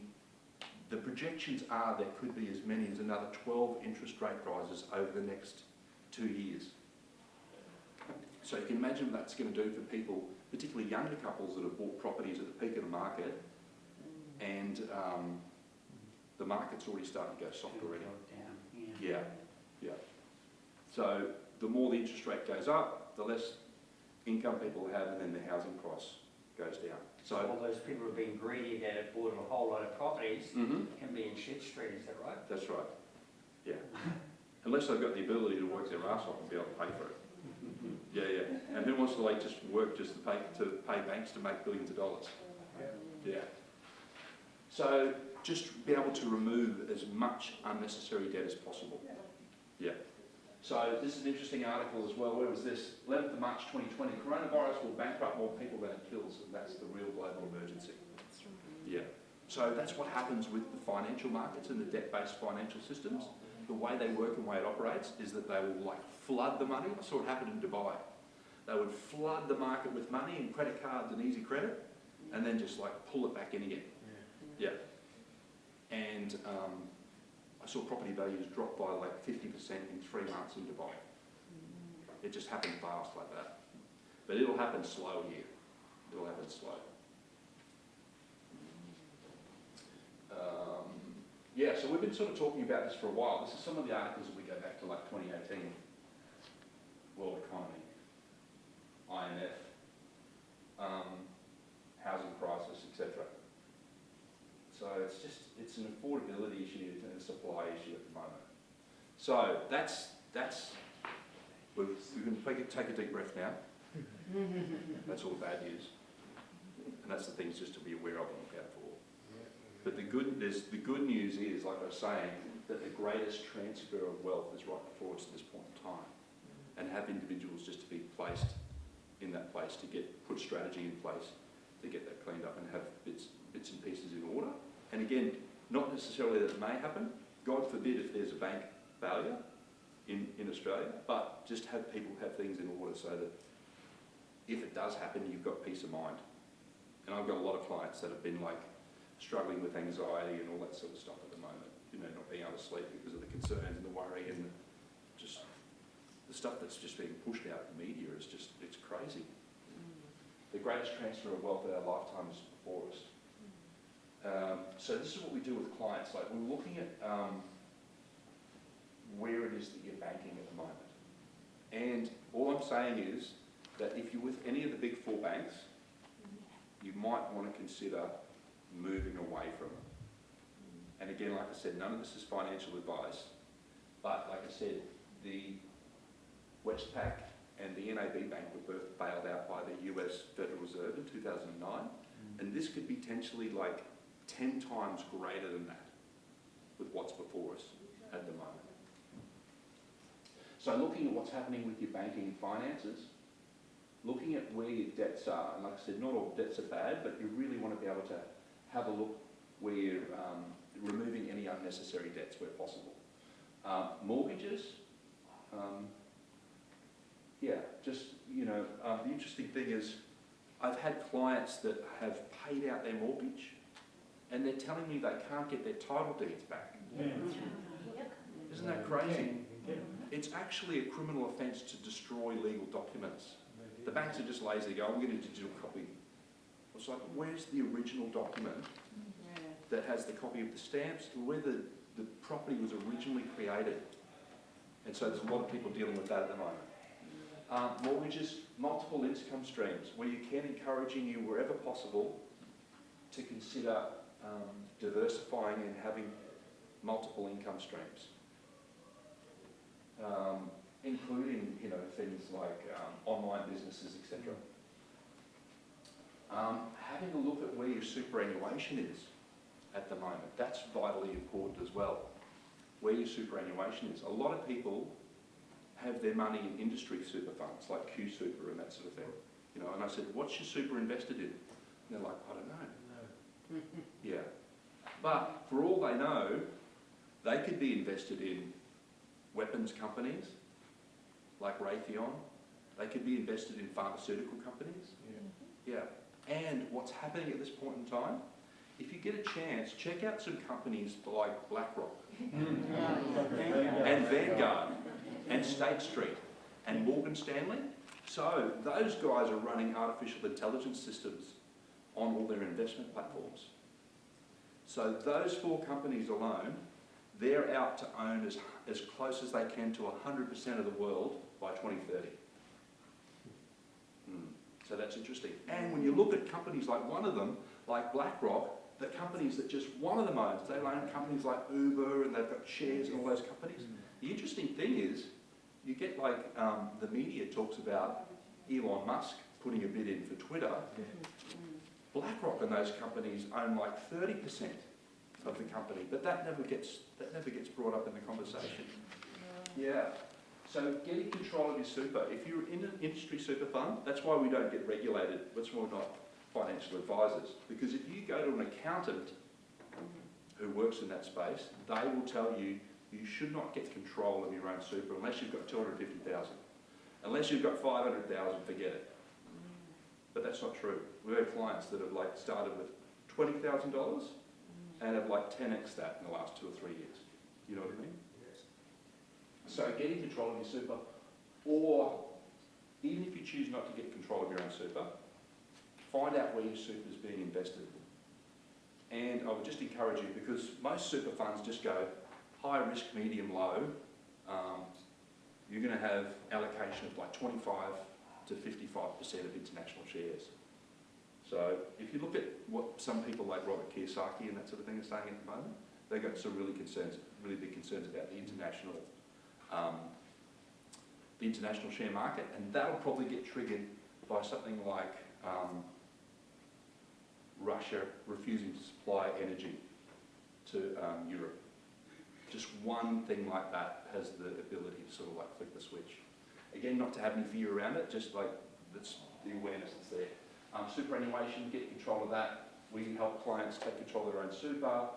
projections are there could be as many as another 12 interest rate rises over the next 2 years. So you can imagine what that's going to do for people, particularly younger couples that have bought properties at the peak of the market, and the market's already starting to go soft already. Yeah. So the more the interest rate goes up, the less income people have, and then the housing price goes down. So all those people who have been greedy that have bought a whole lot of properties can be in shit street, is that right? That's right. Yeah. Unless they've got the ability to work their ass off and be able to pay for it. Yeah. And who wants to like just work just to pay banks to make billions of dollars? Yeah. So just be able to remove as much unnecessary debt as possible. Yeah. So this is an interesting article as well. Where was this? 11th of March 2020. Coronavirus will bankrupt more people than it kills, and that's the real global emergency. Yeah. So that's what happens with the financial markets and the debt-based financial systems. The way they work and the way it operates is that they will like flood the money. I saw it happen in Dubai. They would flood the market with money and credit cards and easy credit, and then just like pull it back in again. Yeah. And I saw property values drop by like 50% in 3 months in Dubai. It just happened fast like that. But it'll happen slow here. It'll happen slow. Yeah, so we've been sort of talking about this for a while. This is some of the articles that we go back to like 2018. World economy, IMF, housing crisis, etc. So it's an affordability issue and a supply issue at the moment. So we're going to take a deep breath now. That's all the bad news. And that's the things just to be aware of and look out for. But the good news is, like I was saying, that the greatest transfer of wealth is right before us at this point in time. And have individuals just to be placed in that place to put strategy in place to get that cleaned up and have bits and pieces in order. And again, not necessarily that it may happen. God forbid if there's a bank failure in Australia, but just have people have things in order so that if it does happen, you've got peace of mind. And I've got a lot of clients that have been like struggling with anxiety and all that sort of stuff at the moment. You know, not being able to sleep because of the concerns and the worry and just the stuff that's just being pushed out in the media is just, it's crazy. The greatest transfer of wealth of our lifetime is before us. So this is what we do with clients. Like we're looking at where it is that you're banking at the moment. And all I'm saying is that if you're with any of the big 4 banks, you might want to consider moving away from them. And again, like I said, none of this is financial advice, but like I said, the Westpac and the NAB Bank were both bailed out by the US Federal Reserve in 2009, and this could be potentially like 10 times greater than that with what's before us at the moment. So looking at what's happening with your banking and finances, looking at where your debts are, and like I said, not all debts are bad, but you really want to be able to have a look where you're removing any unnecessary debts where possible. Mortgages, the interesting thing is I've had clients that have paid out their mortgage and they're telling me they can't get their title deeds back. Isn't that crazy? It's actually a criminal offence to destroy legal documents. The banks are just lazy. They go, I'm going to digital copy It's like, where's the original document that has the copy of the stamps, where the property was originally created? And so there's a lot of people dealing with that at the moment. Mortgages, multiple income streams, where you can, encouraging you wherever possible to consider diversifying and having multiple income streams. Including, you know, things like online businesses, etc. Having a look at where your superannuation is at the moment, that's vitally important as well. Where your superannuation is. A lot of people have their money in industry super funds, like Q Super and that sort of thing. You know, and I said, what's your super invested in? And they're like, I don't know. Yeah. But for all they know, they could be invested in weapons companies, like Raytheon. They could be invested in pharmaceutical companies. Yeah. And what's happening at this point in time, if you get a chance, check out some companies like BlackRock and Vanguard and State Street and Morgan Stanley. So those guys are running artificial intelligence systems on all their investment platforms. So those 4 companies alone, they're out to own as close as they can to 100% of the world by 2030. So that's interesting. And when you look at companies like one of them, like BlackRock, the companies that just one of them owns, they own companies like Uber and they've got shares in all those companies. The interesting thing is, you get like, the media talks about Elon Musk putting a bid in for Twitter. BlackRock and those companies own like 30% of the company, but that never gets brought up in the conversation. Yeah. So getting control of your super, if you're in an industry super fund, that's why we don't get regulated, that's why we're not financial advisors. Because if you go to an accountant who works in that space, they will tell you you should not get control of your own super unless you've got 250,000. Unless you've got 500,000, forget it. But that's not true. We've had clients that have like started with $20,000 and have like 10x that in the last 2 or 3 years. You know what I mean? So getting control of your super, or even if you choose not to get control of your own super, find out where your super is being invested. And I would just encourage you, because most super funds just go high risk, medium, low. You're going to have allocation of like 25 to 55% of international shares. So if you look at what some people like Robert Kiyosaki and that sort of thing are saying at the moment, they've got some really big concerns about the international share market, and that'll probably get triggered by something like Russia refusing to supply energy to Europe. Just one thing like that has the ability to sort of like flick the switch. Again, not to have any fear around it, just like that's the awareness that's there. Superannuation, get control of that. We help clients take control of their own super.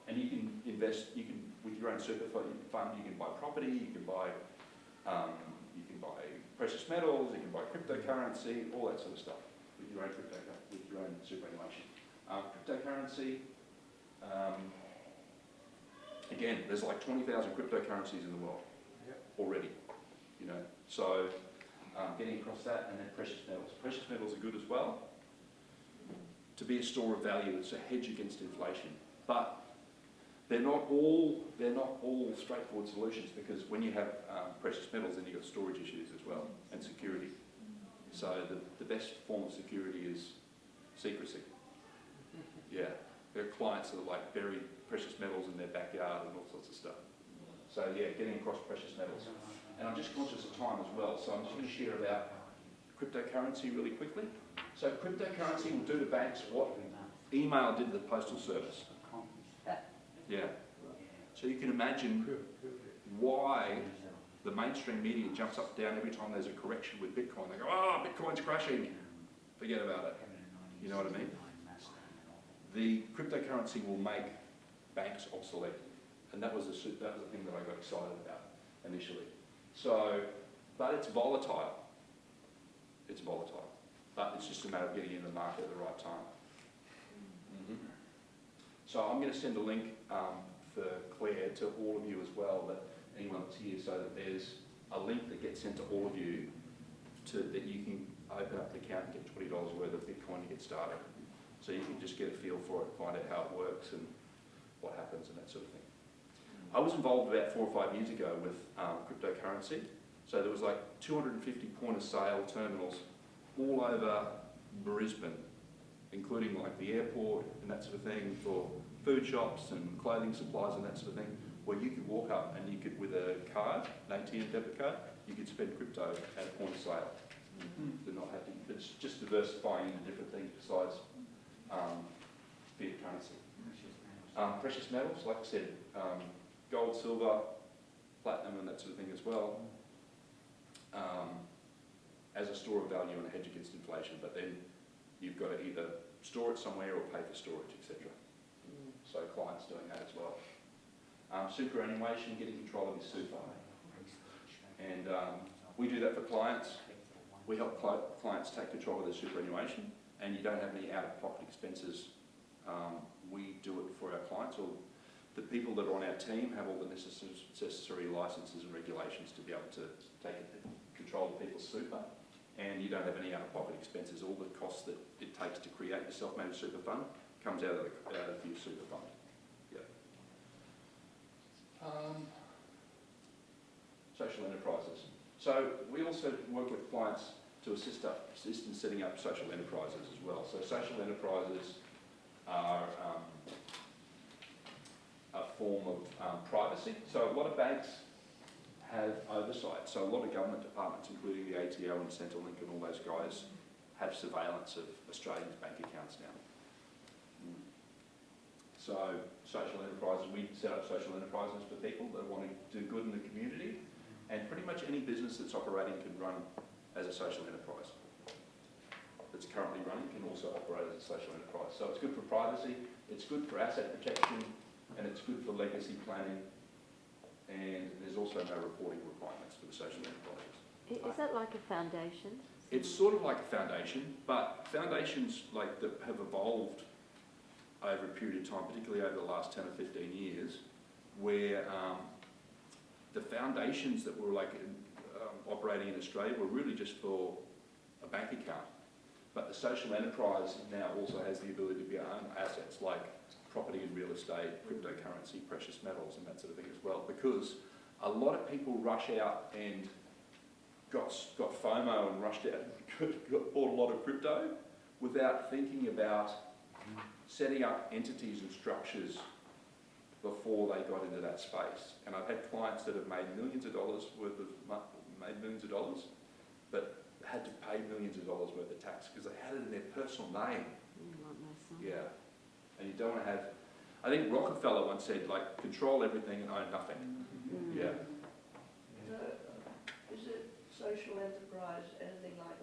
And you can invest, with your own super fund, you can buy property, you can buy precious metals, you can buy cryptocurrency, all that sort of stuff with your own superannuation. Cryptocurrency, again, there's like 20,000 cryptocurrencies in the world already, you know. So getting across that, and then precious metals. Precious metals are good as well to be a store of value. It's a hedge against inflation, but they're not all straightforward solutions, because when you have precious metals, then you've got storage issues as well, and security. So the best form of security is secrecy. Yeah, there are clients that are like bury precious metals in their backyard and all sorts of stuff. So yeah, getting across precious metals. And I'm just conscious of time as well, so I'm just going to share about cryptocurrency really quickly. So cryptocurrency will do to banks what email did to the postal service. Yeah. So you can imagine why the mainstream media jumps up and down every time there's a correction with Bitcoin. They go, oh, Bitcoin's crashing. Forget about it. You know what I mean? The cryptocurrency will make banks obsolete. And that was the thing that I got excited about initially. So, but it's volatile. It's volatile. But it's just a matter of getting in the market at the right time. So I'm going to send a link for Claire to all of you as well, that anyone that's here, so that there's a link that gets sent to all of you that you can open up an account and get $20 worth of Bitcoin to get started. So you can just get a feel for it, find out how it works and what happens and that sort of thing. I was involved about 4 or 5 years ago with cryptocurrency. So there was like 250 point of sale terminals all over Brisbane, including like the airport and that sort of thing, for food shops and clothing supplies and that sort of thing, where you could walk up and you could, with a card, an ATM debit card, you could spend crypto at a point of sale. They're not happy. It's just diversifying into different things besides fiat currency. Precious metals, like I said, gold, silver, platinum and that sort of thing as well, as a store of value and a hedge against inflation, but then you've got to either store it somewhere or pay for storage, etc. So clients doing that as well. Superannuation, getting control of your super. And we do that for clients. We help clients take control of their superannuation, and you don't have any out-of-pocket expenses. We do it for our clients, or the people that are on our team have all the necessary licenses and regulations to be able to take control of people's super, and you don't have any out-of-pocket expenses. All the costs that it takes to create your self-managed super fund comes out of your super fund. Yeah. Social enterprises. So we also work with clients to assist in setting up social enterprises as well. So social enterprises are a form of privacy. So a lot of banks have oversight. So a lot of government departments, including the ATO and Centrelink and all those guys, have surveillance of Australians' bank accounts now. So social enterprises, we set up social enterprises for people that want to do good in the community, and pretty much any business that's operating can run as a social enterprise. That's currently running can also operate as a social enterprise. So it's good for privacy, it's good for asset protection, and it's good for legacy planning, and there's also no reporting requirements for the social enterprises. Is that like a foundation? It's sort of like a foundation, but foundations like that have evolved over a period of time, particularly over the last 10 or 15 years, where the foundations that were like operating in Australia were really just for a bank account. But the social enterprise now also has the ability to be own assets like property and real estate, cryptocurrency, precious metals and that sort of thing as well, because a lot of people rush out and got FOMO and rushed out and bought a lot of crypto without thinking about setting up entities and structures before they got into that space. And I've had clients that have made millions of dollars worth of, but had to pay millions of dollars worth of tax because they had it in their personal name. Yeah. And you don't want to have, I think Rockefeller once said, like, control everything and own nothing. Yeah. So, is it social enterprise anything like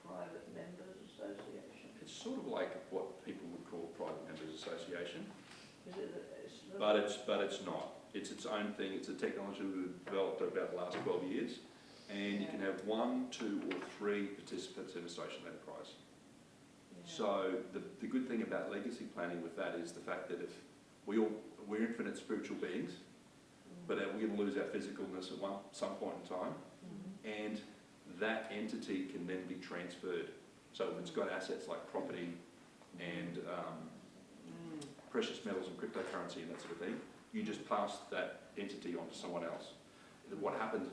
private members association? It's sort of like what people would call a private members association. Is it? But it's not. It's its own thing. It's a technology we've developed over about the last 12 years. And you can have 1, 2 or 3 participants in a social enterprise. So the good thing about legacy planning with that is the fact that if we're infinite spiritual beings, but we're going to lose our physicalness at some point in time, and that entity can then be transferred. So if it's got assets like property and precious metals and cryptocurrency and that sort of thing, you just pass that entity on to someone else. What happens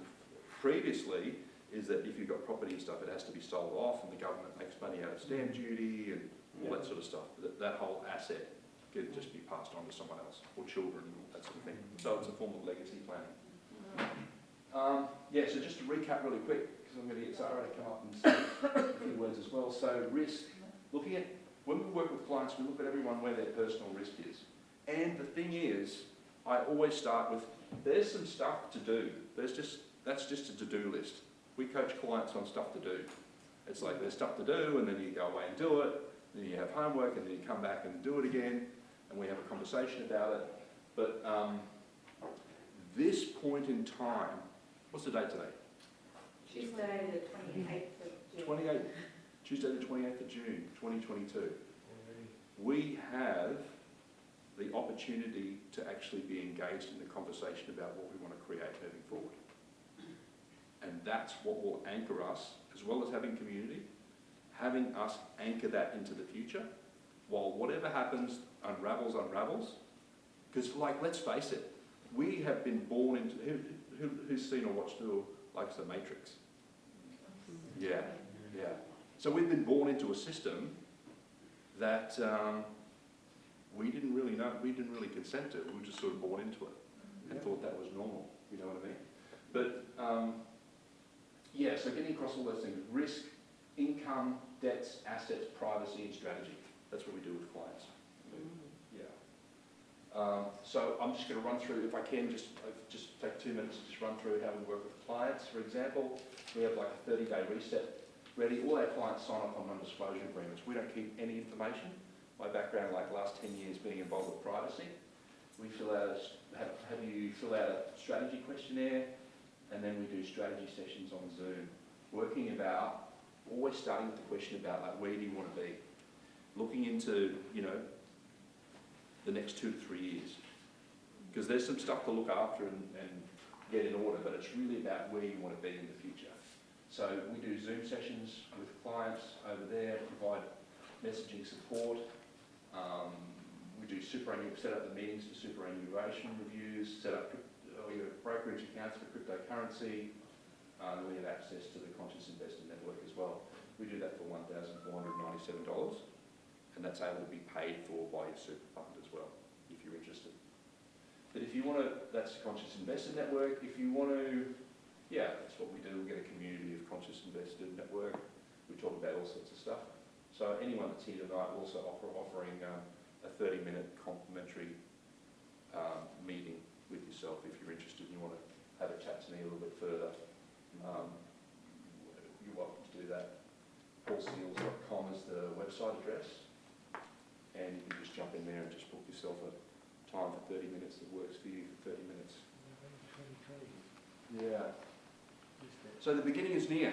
previously is that if you've got property and stuff, it has to be sold off and the government makes money out of stamp duty and all that sort of stuff. That whole asset can just be passed on to someone else, or children, and all that sort of thing. So it's a form of legacy planning. So just to recap really quick, because I'm going to get Zara to come up and say a few words as well. So risk, looking at, when we work with clients, we look at everyone where their personal risk is. And the thing is, I always start with, there's some stuff to do. That's just a to-do list. We coach clients on stuff to do. It's like there's stuff to do, and then you go away and do it, then you have homework, and then you come back and do it again, and we have a conversation about it. But this point in time, what's the date today? Tuesday the 28th of June. Tuesday the 28th of June, 2022. We have the opportunity to actually be engaged in the conversation about what we want to create moving forward. And that's what will anchor us as as well as having community, having us anchor that into the future, while whatever happens unravels. Because, like, let's face it, we have been born into, who's seen or watched or likes The Matrix? Yeah. So we've been born into a system that we didn't really consent to. We were just sort of born into it and thought that was normal, you know what I mean? But, yeah, so getting across all those things, risk, income, debts, assets, privacy, and strategy. That's what we do with clients. Yeah. So I'm just going to run through, if I can, just take 2 minutes to just run through how we work with clients. For example, we have like a 30-day reset ready. All our clients sign off on non-disclosure agreements. We don't keep any information. My background, like last 10 years being involved with privacy, we have you fill out a strategy questionnaire, and then we do strategy sessions on Zoom, working about, always starting with the question about like, where do you want to be? Looking into, you know, the next 2 to 3 years. Because there's some stuff to look after and get in order, but it's really about where you want to be in the future. So we do Zoom sessions with clients over there, provide messaging support. We do set up the meetings for superannuation reviews, set up your brokerage accounts for cryptocurrency. Then we have access to the Conscious Investor Network as well. We do that for $1,497, and that's able to be paid for by your super fund as well, if you're interested. But if you want to, that's the Conscious Investor Network. If you want to, yeah, that's what we do. We get a community of Conscious Investor Network. We talk about all sorts of stuff. So anyone that's here tonight, we're also offering a 30-minute complimentary meeting with yourself if you're interested and you want to have a chat to me a little bit further. You're welcome to do that. paulseils.com is the website address, and you can just jump in there and just book yourself a time for 30 minutes that works for you for 30 minutes. Yeah. So the beginning is near.